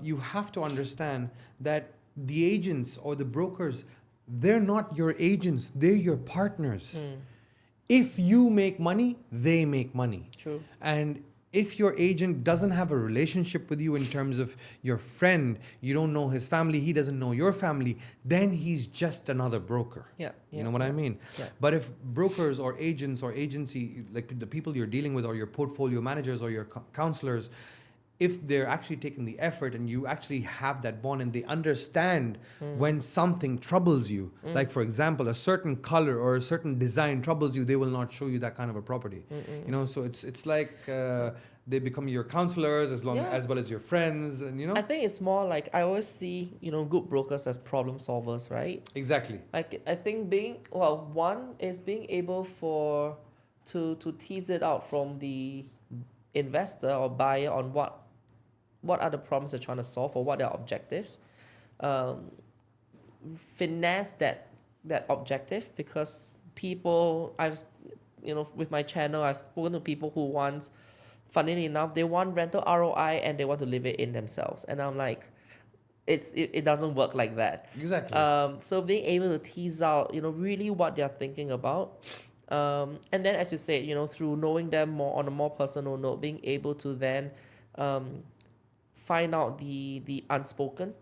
You have to understand that the agents or the brokers, they're not your agents, they're your partners. If you make money, they make money. True. And if your agent doesn't have a relationship with you in terms of your friend, you don't know his family, he doesn't know your family, then he's just another broker. Yeah. You know what I mean? Yeah. But if brokers or agents or agency, like the people you're dealing with, or your portfolio managers or your counselors, if they're actually taking the effort and you actually have that bond and they understand when something troubles you, like for example, a certain color or a certain design troubles you, they will not show you that kind of a property. You know, so it's like they become your counselors as well as your friends, and you know. I think it's more like, I always see, good brokers as problem solvers, right? Exactly. Like, I think one is being able to tease it out from the investor or buyer on what are the problems they're trying to solve, or what are their objectives. Finesse that objective, because people, with my channel, I've spoken to people who want, funnily enough, they want rental ROI and they want to live it in themselves. And I'm like, it doesn't work like that. Exactly. So being able to tease out, really what they're thinking about. And then, as you said, through knowing them more on a more personal note, being able to then find out the unspoken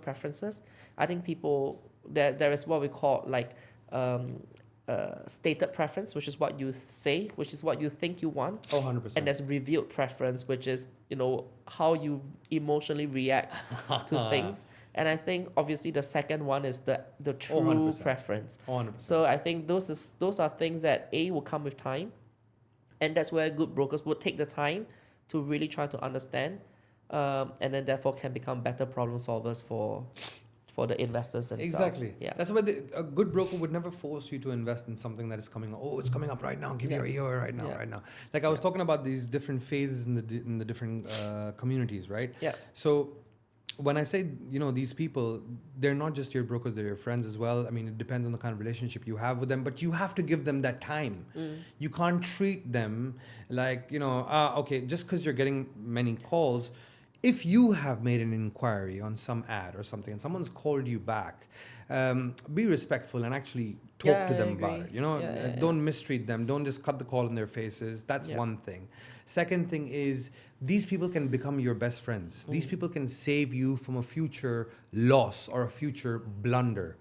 preferences. I think people, there is what we call like stated preference, which is what you say, which is what you think you want. Oh, 100%. And there's revealed preference, which is, how you emotionally react to things. And I think obviously the second one is the true 100%. preference. 100%. So I think those are things that will come with time, and that's where good brokers would take the time to really try to understand, and then therefore can become better problem solvers for the investors themselves. Exactly. Yeah. That's why a good broker would never force you to invest in something that is coming up. Oh, it's coming up right now. Give your ear right now, right now. Like I was talking about these different phases in the different communities, right? Yeah. So when I say, these people, they're not just your brokers, they're your friends as well. I mean, it depends on the kind of relationship you have with them, but you have to give them that time. You can't treat them like, okay, just because you're getting many calls. If you have made an inquiry on some ad or something and someone's called you back, be respectful and actually talk to them about it. Don't mistreat them. Don't just cut the call in their faces. That's one thing. Second thing is, these people can become your best friends. These people can save you from a future loss or a future blunder.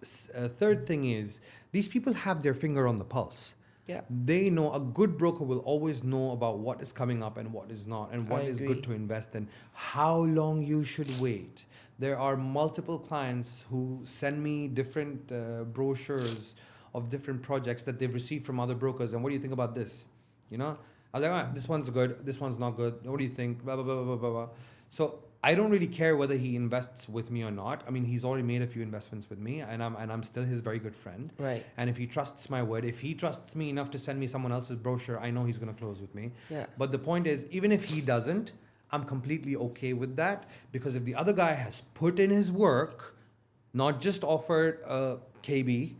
Third thing is, these people have their finger on the pulse. Yeah. They know, a good broker will always know about what is coming up and what is not, and what is good to invest in, how long you should wait. There are multiple clients who send me different brochures of different projects that they've received from other brokers. And what do you think about this? I'm like, this one's good, this one's not good. What do you think? Blah, blah, blah, blah, blah, blah. So I don't really care whether he invests with me or not. I mean, he's already made a few investments with me, and I'm still his very good friend. Right. And if he trusts my word, if he trusts me enough to send me someone else's brochure, I know he's going to close with me. Yeah. But the point is, even if he doesn't, I'm completely okay with that, because if the other guy has put in his work, not just offered a KB,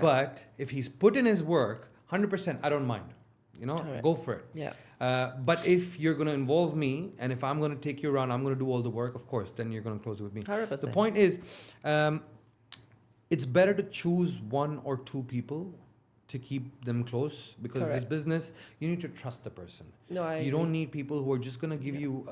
but if he's put in his work, 100%, I don't mind. Go for it. Yeah. But if you're going to involve me, and if I'm going to take you around, I'm going to do all the work, of course, then you're going to close with me. 100%. The point is, it's better to choose one or two people to keep them close, because this business, you need to trust the person. No, I you agree. don't need people who are just going to give you,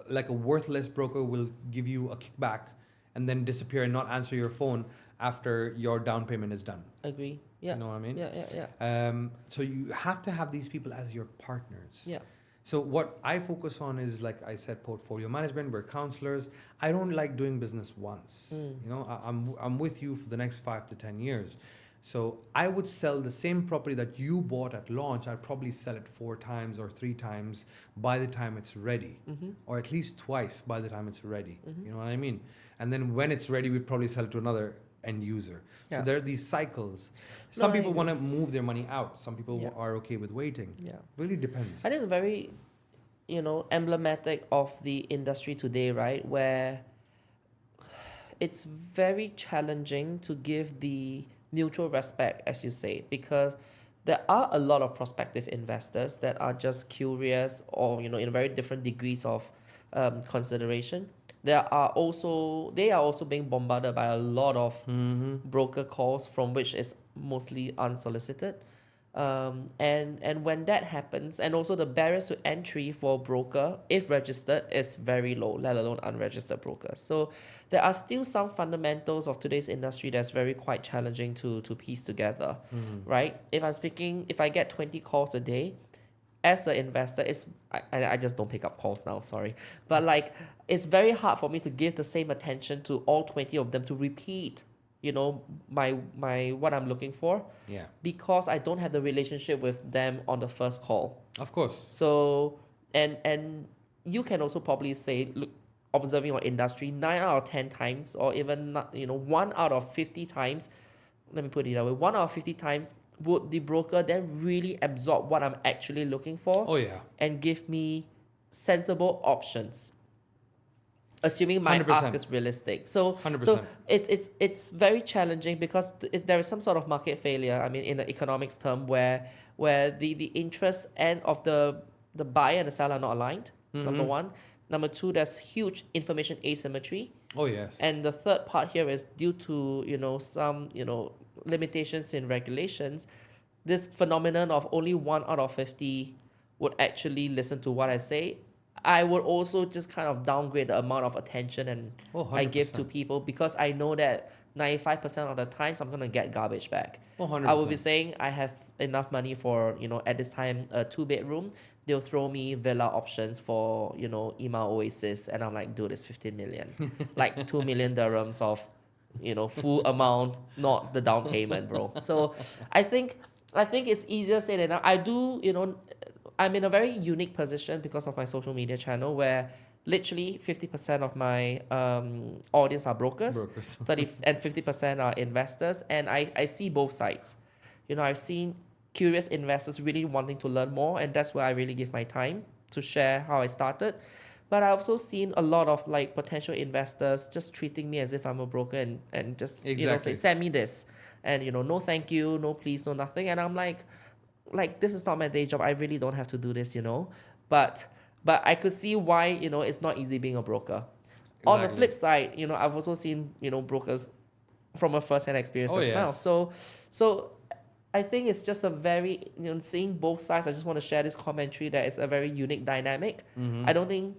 like a worthless broker will give you a kickback and then disappear and not answer your phone after your down payment is done. Agree. Yeah. You know what I mean? Yeah. So you have to have these people as your partners. Yeah. So what I focus on is, like I said, portfolio management. We're counselors. I don't like doing business once. I'm with you for the next 5 to 10 years. So I would sell the same property that you bought at launch. I'd probably sell it 4 times or 3 times by the time it's ready, or at least twice by the time it's ready. You know what I mean? And then when it's ready, we'd probably sell it to another end user. So Yeah. there are these cycles. No, Some I people agree. want to move their money out. Some people Yeah. are okay with waiting. Yeah. Really depends. I think it's very, emblematic of the industry today, right? Where it's very challenging to give the mutual respect, as you say, because there are a lot of prospective investors that are just curious or, in very different degrees of consideration. They are also being bombarded by a lot of broker calls from which is mostly unsolicited. And when that happens, and also the barriers to entry for broker, if registered, is very low, let alone unregistered brokers. So there are still some fundamentals of today's industry that's very quite challenging to piece together, right? If I get 20 calls a day, as an investor, I just don't pick up calls now, sorry. But like, it's very hard for me to give the same attention to all 20 of them to repeat, my what I'm looking for, Yeah, because I don't have the relationship with them on the first call. of course. So, and you can also probably say, look, observing your industry, 9 out of 10 times, or even 1 out of 50 times, let me put it that way, 1 out of 50 times, would the broker then really absorb what I'm actually looking for Oh yeah, and give me sensible options, assuming my 100%. ask is realistic. So 100%. it's very challenging because there is some sort of market failure. I mean, in the economics term, where the interest end of the buyer and the seller are not aligned. Number one. Number two, there's huge information asymmetry. Oh yes. And the third part here is due to some limitations in regulations. This phenomenon of only 1 out of 50 would actually listen to what I say. I would also just kind of downgrade the amount of attention and Oh, I give to 100%. people, because I know that 95% of the times I'm gonna get garbage back. Oh, 100%. I will be saying I have enough money for at this time a 2-bedroom. They'll throw me villa options for Ima Oasis, and I'm like, dude, it's 15 million, like 2 million dirhams of full amount, not the down payment, bro. So I think it's easier said than done. I do, I'm in a very unique position because of my social media channel, where literally 50% of my audience are brokers, 30 and 50% are investors, and I see both sides. I've seen curious investors really wanting to learn more, and that's where I really give my time to share how I started. But I've also seen a lot of like potential investors just treating me as if I'm a broker and just say, send me this, and no thank you, no please, no nothing. And I'm like this is not my day job. I really don't have to do this, But I could see why it's not easy being a broker. On the flip side, I've also seen brokers from a first-hand experience as well. So I think it's just a very seeing both sides. I just want to share this commentary that it's a very unique dynamic. I don't think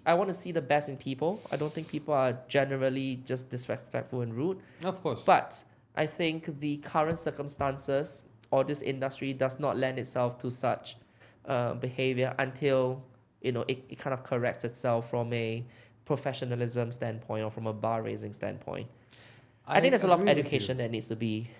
I want to see the best in people. I don't think people are generally just disrespectful and rude. Of course. But I think the current circumstances or this industry does not lend itself to such behavior until it kind of corrects itself from a professionalism standpoint or from a bar raising standpoint. I think there's a lot of education that needs to be.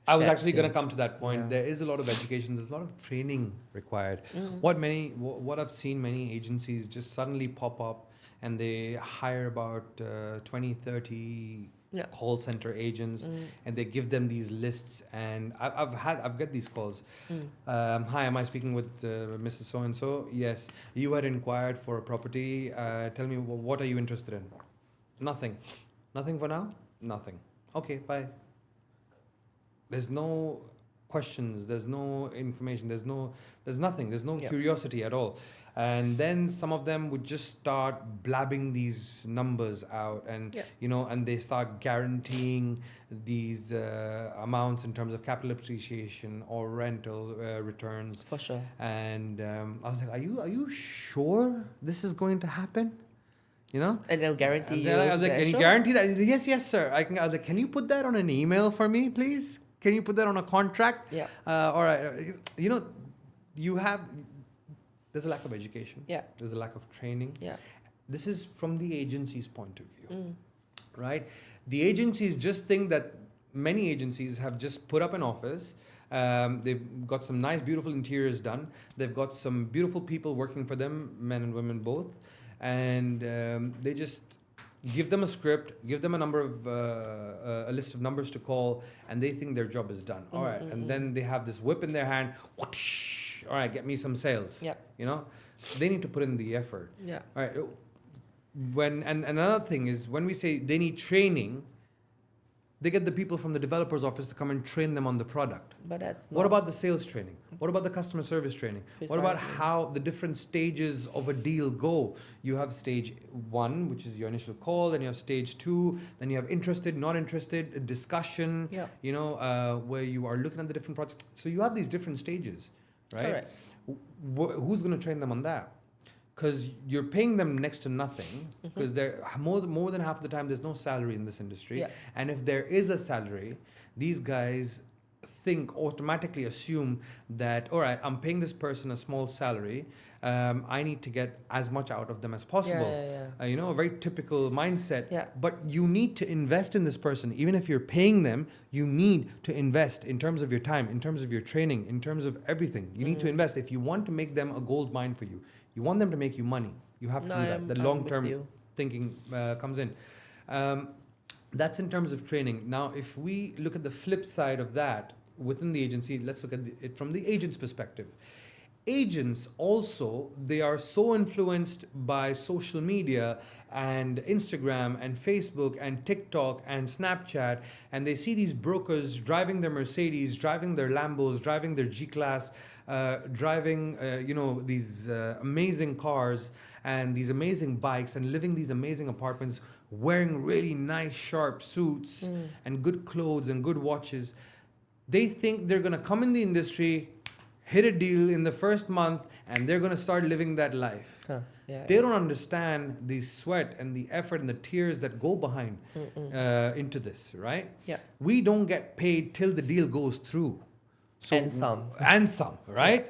I was actually going to come to that point. Yeah. There is a lot of education. There's a lot of training required. What I've seen many agencies just suddenly pop up and they hire about 20, 30 call center agents and they give them these lists. And I've got these calls. Hi, am I speaking with Mr. So-and-so? Yes. You had inquired for a property. Tell me, what are you interested in? Nothing. Nothing for now? Nothing. Okay, bye. There's no questions, there's no information, there's nothing, there's no curiosity at all. And then some of them would just start blabbing these numbers out and and they start guaranteeing these amounts in terms of capital appreciation or rental returns. For sure. And I was like, are you sure this is going to happen? And they'll guarantee you. I was like, can you guarantee that? Yes, sir. I was like, can you put that on an email for me, please? Can you put that on a contract? Yeah. There's a lack of education. Yeah. There's a lack of training. Yeah. This is from the agency's point of view, right? The agencies just think that many agencies have just put up an office. They've got some nice, beautiful interiors done. They've got some beautiful people working for them, men and women both. And they just, give them a script, give them a number of a list of numbers to call, and they think their job is done. All right, and then they have this whip in their hand. Whoosh, all right, get me some sales. Yeah. You know, they need to put in the effort. Yeah. All right. And another thing is when we say they need training, they get the people from the developer's office to come and train them on the product. But that's not. What about the sales training? What about the customer service training? What about Precisely. how the different stages of a deal go? You have stage 1, which is your initial call, then you have stage 2, then you have interested, not interested, a discussion, Yeah. you know, where you are looking at the different projects. So you have these different stages, right? Correct. Who's going to train them on that? Because you're paying them next to nothing, because they're more than half of the time there's no salary in this industry. Yeah. And if there is a salary, these guys automatically assume that, all right, I'm paying this person a small salary, I need to get as much out of them as possible. Yeah. You know, a very typical mindset. Yeah. But you need to invest in this person. Even if you're paying them, you need to invest in terms of your time, in terms of your training, in terms of everything. You need to invest. If you want to make them a gold mine for you, you want them to make you money, you have to do that. The long-term thinking comes in. That's in terms of training. Now, if we look at the flip side of that within the agency, let's look at it from the agent's perspective. Agents also, they are so influenced by social media and Instagram and Facebook and TikTok and Snapchat, and they see these brokers driving their Mercedes, driving their Lambos, driving their G-Class, driving these amazing cars and these amazing bikes and living these amazing apartments, wearing really nice sharp suits and good clothes and good watches. They think they're going to come in the industry, hit a deal in the first month, and they're going to start living that life. They don't understand the sweat and the effort and the tears that go behind into this, right? Yeah. We don't get paid till the deal goes through. So, And some. Right?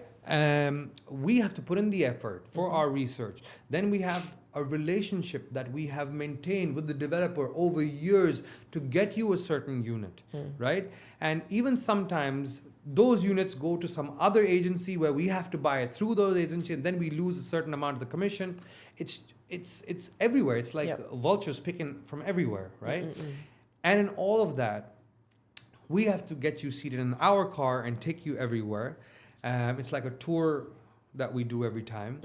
We have to put in the effort for our research. Then we have a relationship that we have maintained with the developer over years to get you a certain unit, right? And even sometimes those units go to some other agency where we have to buy it through those agency, and then we lose a certain amount of the commission. It's everywhere. It's like vultures picking from everywhere, right? And in all of that, we have to get you seated in our car and take you everywhere. It's like a tour that we do every time.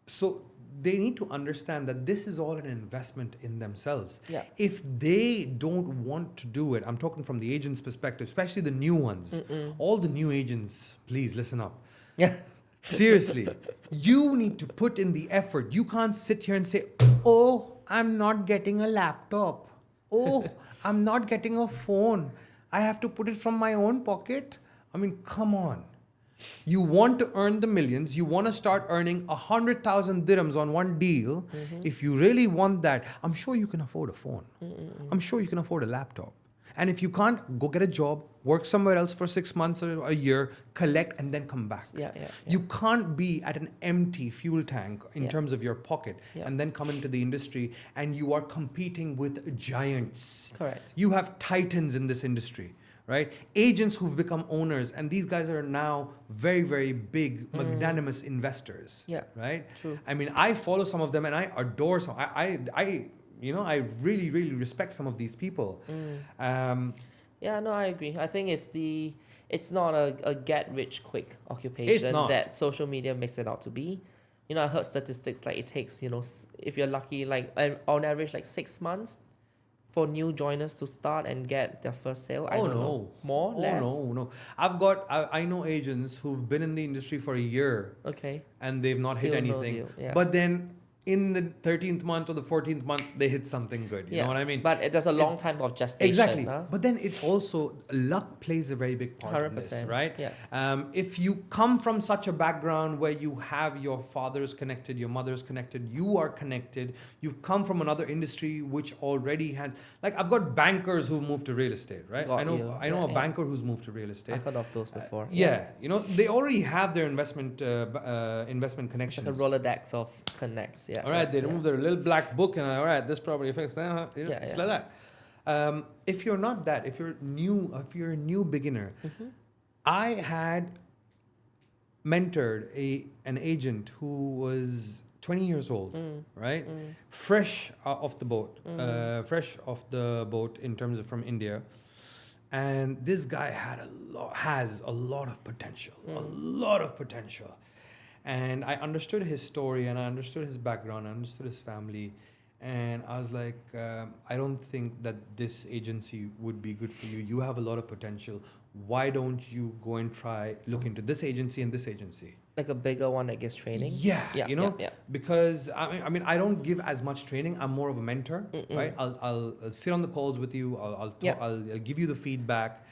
So they need to understand that this is all an investment in themselves. Yeah. If they don't want to do it, I'm talking from the agent's perspective, especially the new ones. All the new agents, please listen up. Yeah. Seriously, you need to put in the effort. You can't sit here and say, oh, I'm not getting a laptop. Oh, I'm not getting a phone. I have to put it from my own pocket. I mean, come on. You want to earn the millions. You want to start earning 100,000 dirhams on one deal. If you really want that, I'm sure you can afford a phone. I'm sure you can afford a laptop. And if you can't, go get a job, work somewhere else for 6 months or a year, collect, and then come back. You can't be at an empty fuel tank in terms of your pocket and then come into the industry and you are competing with giants. Correct. You have titans in this industry. Right? Agents who've become owners, and these guys are now very, very big, magnanimous investors. Yeah. Right? True. I mean, I follow some of them and I adore some. I really, really respect some of these people. Yeah, no, I agree. I think it's not a get rich quick occupation It's not. that social media makes it out to be. You know, I heard statistics like it takes, if you're lucky, like on average, like 6 months for new joiners to start and get their first sale. I don't know. More, less? No. I know agents who've been in the industry for a year. Okay. And they've not Still hit no anything. deal, yeah. But then in the 13th month or the 14th month, they hit something good. You know what I mean? But there's a long time of gestation. Exactly. Huh? But then it also, luck plays a very big part in this, 100%, right? yeah. If you come from such a background where you have your father's connected, your mother's connected, you are connected, you've come from another industry which already has, like I've got bankers who've moved to real estate, right? I know a banker who's moved to real estate. I've heard of those before. They already have their investment connections. It's like a Rolodex of connects, All right, they remove their little black book and all right, this property affects that. It's like that. If you're not that, if you're a new beginner, I had mentored an agent who was 20 years old, right? Fresh off the boat, fresh off the boat in terms of from India. And this guy has a lot of potential, a lot of potential. And I understood his story and I understood his background, I understood his family. And I was like, I don't think that this agency would be good for you. You have a lot of potential. Why don't you go and look into this agency and this agency? Like a bigger one that gives training? Yeah, Yeah. because I mean, I don't give as much training. I'm more of a mentor, right? I'll sit on the calls with you. I'll give you the feedback.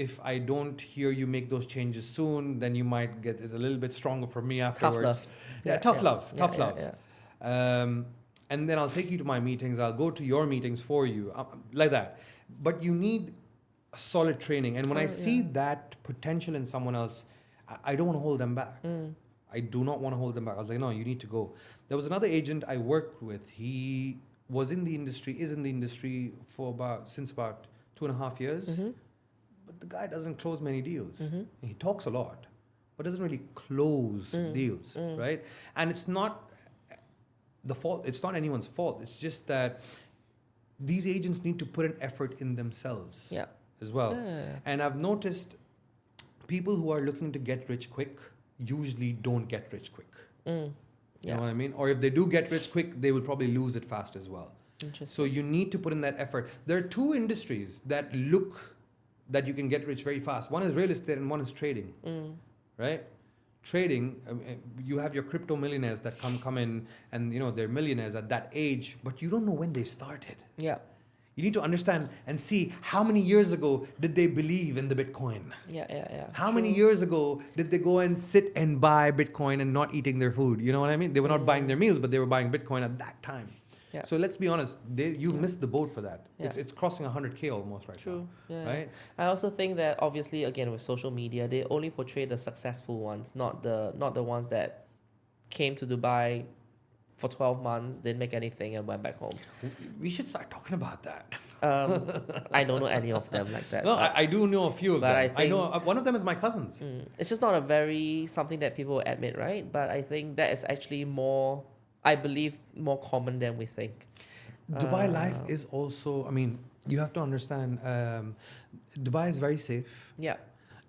If I don't hear you make those changes soon, then you might get it a little bit stronger from me afterwards. Tough love. And then I'll take you to my meetings. I'll go to your meetings for you, like that. But you need solid training. And when I see that potential in someone else, I don't want to hold them back. I do not want to hold them back. I was like, no, you need to go. There was another agent I worked with. He was in the industry, is in the industry since about 2.5 years. But the guy doesn't close many deals. He talks a lot, but doesn't really close deals, right? And it's not the fault. It's not anyone's fault. It's just that these agents need to put an effort in themselves as well. And I've noticed people who are looking to get rich quick usually don't get rich quick. You know what I mean? Or if they do get rich quick, they will probably lose it fast as well. So you need to put in that effort. There are two industries that look that you can get rich very fast. One is real estate and one is trading, right? Trading, you have your crypto millionaires that come in and they're millionaires at that age, but you don't know when they started. You need to understand and see how many years ago did they believe in the Bitcoin? How many years ago did they go and sit and buy Bitcoin and not eating their food? You know what I mean? They were not buying their meals, but they were buying Bitcoin at that time. So let's be honest, you missed the boat for that. It's crossing 100K almost right now. Right? I also think that obviously, again, with social media, they only portray the successful ones, not the ones that came to Dubai for 12 months, didn't make anything and went back home. We should start talking about that. I don't know any of them like that. No, I do know a few of them. I know one of them is my cousin's. It's just not something that people admit, right? But I think that is actually more, I believe, more common than we think. Dubai life is also, I mean, you have to understand, Dubai is very safe.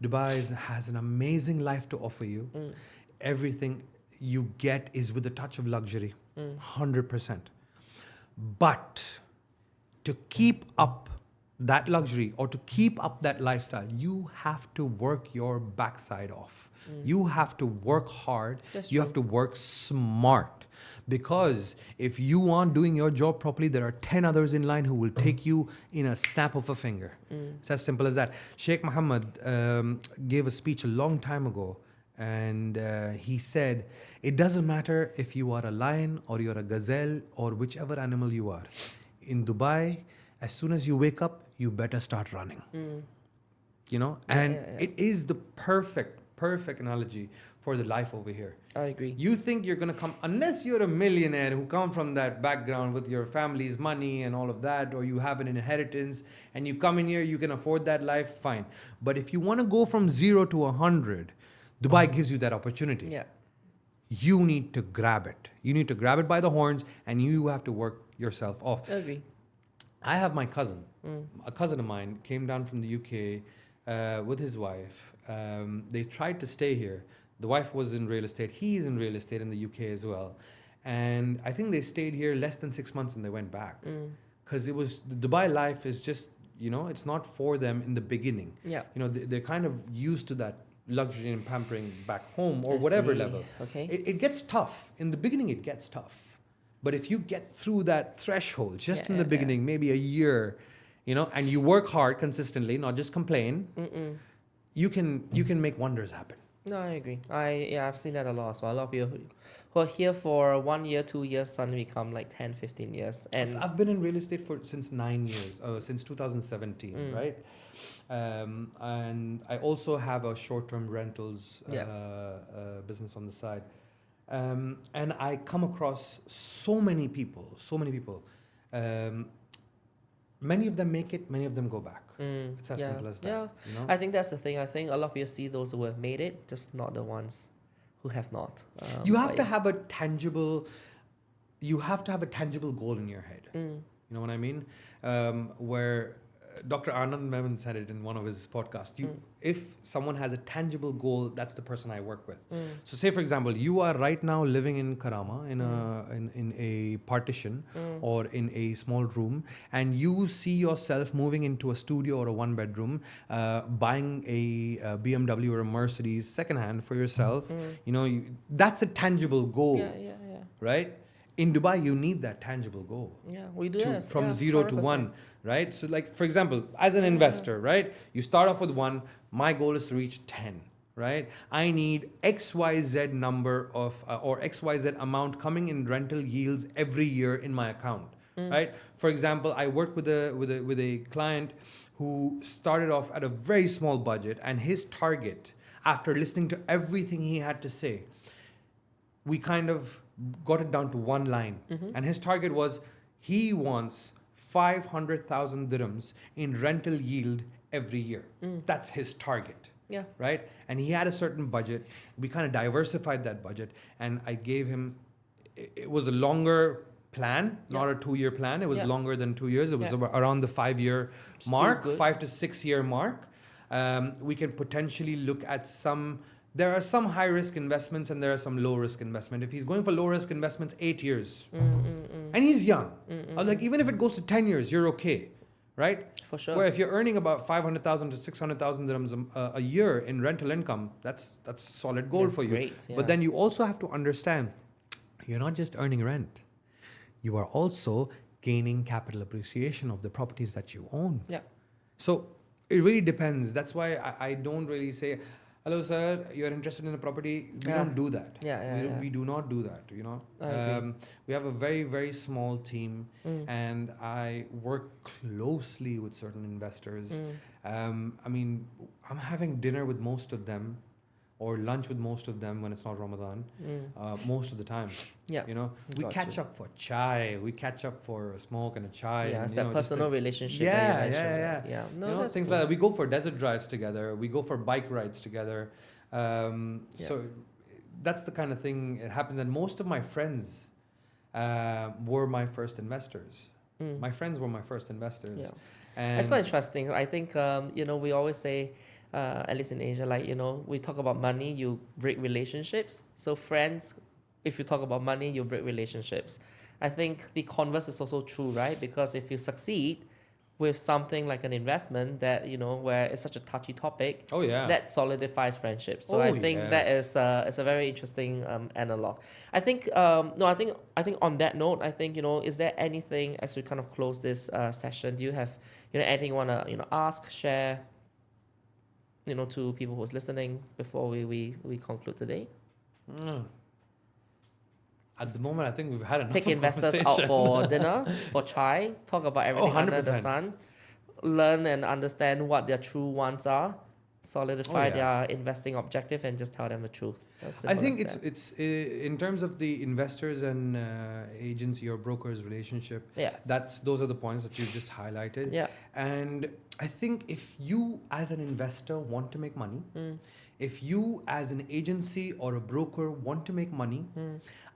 Dubai has an amazing life to offer you. Everything you get is with a touch of luxury, 100%. But to keep up that luxury or to keep up that lifestyle, you have to work your backside off. You have to work hard. You have to work smart. Because if you aren't doing your job properly, there are 10 others in line who will take you in a snap of a finger. It's as simple as that. Sheikh Mohammed gave a speech a long time ago. And he said, it doesn't matter if you are a lion or you're a gazelle or whichever animal you are. In Dubai, as soon as you wake up, you better start running. It is the perfect analogy for the life over here. I agree. You think you're going to come, unless you're a millionaire who come from that background with your family's money and all of that, or you have an inheritance and you come in here, you can afford that life, fine. But if you want to go from 0 to 100, Dubai gives you that opportunity. You need to grab it. You need to grab it by the horns and you have to work yourself off. I agree. I have my cousin. A cousin of mine came down from the UK with his wife. They tried to stay here. The wife was in real estate. He's in real estate in the UK as well. And I think they stayed here less than 6 months and they went back. Because the Dubai life is just, it's not for them in the beginning. They're kind of used to that luxury and pampering back home or whatever level. It gets tough. In the beginning, it gets tough. But if you get through that threshold, just in the beginning, maybe a year, and you work hard consistently, not just complain, you can make wonders happen. No, I agree. I've seen that a lot as well. A lot of people who are here for 1 year, 2 years, suddenly become like 10, 15 years. And I've been in real estate since 9 years, since 2017, right? And I also have a short-term rentals business on the side. And I come across so many people. Many of them make it, many of them go back. It's as simple as that. I think that's the thing. I think a lot of people see those who have made it, just not the ones who have not. You have but to yeah. have a tangible, goal in your head. You know what I mean? Where Dr. Anand Memon said it in one of his podcasts. If someone has a tangible goal, that's the person I work with. So say, for example, you are right now living in Karama in a partition or in a small room, and you see yourself moving into a studio or a one bedroom, buying a BMW or a Mercedes secondhand for yourself. You know, that's a tangible goal, Yeah. right? In Dubai, you need that tangible goal Yeah, we do to this. from Yeah, 0 to 100%. 1, right? So like, for example, as an investor, right, you start off with 1, my goal is to reach 10, right? I need XYZ number of or XYZ amount coming in rental yields every year in my account, right? For example, I worked with a client who started off at a very small budget, and his target, after listening to everything he had to say, we kind of got it down to one line. And his target was, he wants 500,000 dirhams in rental yield every year. That's his target. Yeah. Right? And he had a certain budget. We kind of diversified that budget, and I gave him, it was a longer plan, not a 2-year plan. It was longer than 2 years. It was around the 5-year mark, good. 5 to 6 year mark. We can potentially look at there are some high risk investments and there are some low risk investment. If he's going for low risk investments, 8 years, and he's young, I was like, even if it goes to 10 years, you're okay, right? For sure. Where if you're earning about 500,000 to 600,000 dirhams a year in rental income, that's a solid goal That's for you. great, yeah. But then you also have to understand, you're not just earning rent, you are also gaining capital appreciation of the properties that you own. Yeah. So it really depends. That's why I don't really say, hello sir, you're interested in a property. We don't do that. We do not do that, you know. I agree. We have a very, very small team, and I work closely with certain investors. I mean, I'm having dinner with most of them, or lunch with most of them when it's not Ramadan, most of the time. Yeah. You know, we catch up for chai, we catch up for a smoke and a chai. Yeah, and, it's you that know, personal relationship that you mentioned. Yeah. No, you know, that's things cool. like that. We go for desert drives together. We go for bike rides together. So that's the kind of thing it happens. And most of my friends were my first investors. My friends were my first investors. Yeah. And It's quite interesting. I think, you know, we always say, at least in Asia, like, you know, we talk about money, you break relationships. So friends, if you talk about money, you break relationships. I think the converse is also true, right? Because if you succeed with something like an investment that, you know, where it's such a touchy topic, that solidifies friendships. So I think that is it's a very interesting analog. I think I think on that note, I think, you know, is there anything as we kind of close this session? Do you have, you know, anything you wanna, you know, ask, share, you know, to people who's listening before we conclude today? At the moment, I think we've had enough Take of investors out conversation. for dinner, for chai, talk about everything under the 100%. sun, learn and understand what their true wants are, solidify their investing objective, and just tell them the truth. I think it's in terms of the investors and agency or brokers relationship. Those are the points that you just highlighted. Yeah. And I think if you as an investor want to make money, if you as an agency or a broker want to make money,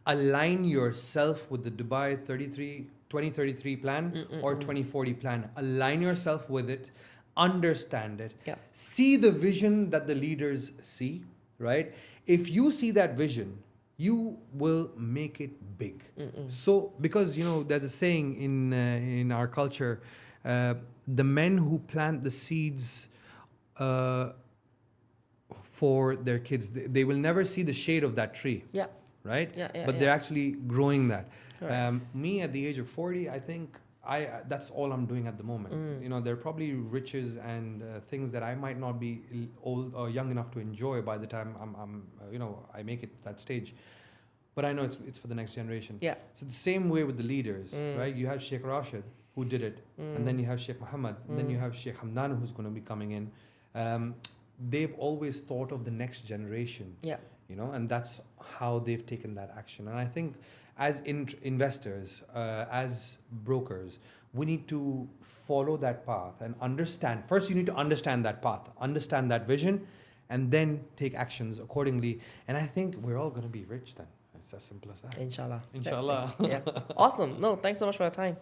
align yourself with the Dubai 2033 plan or 2040 plan. Align yourself with it, understand it, see the vision that the leaders see, right? If you see that vision, you will make it big. So, because, you know, there's a saying in our culture, the men who plant the seeds for their kids, they will never see the shade of that tree. Right? But they're actually growing that. Me at the age of 40, I think that's all I'm doing at the moment. You know, there are probably riches and things that I might not be old or young enough to enjoy by the time I'm you know, I make it that stage. But I know it's for the next generation. So the same way with the leaders, right? You have Sheikh Rashid who did it, and then you have Sheikh Mohammed, and then you have Sheikh Hamdan who's going to be coming in. They've always thought of the next generation. You know, and that's how they've taken that action. And I think as investors, as brokers, we need to follow that path and understand. First, you need to understand that path, understand that vision, and then take actions accordingly. And I think we're all going to be rich then. It's as simple as that. Inshallah. That's it. Inshallah. Yeah. Awesome. No, thanks so much for your time.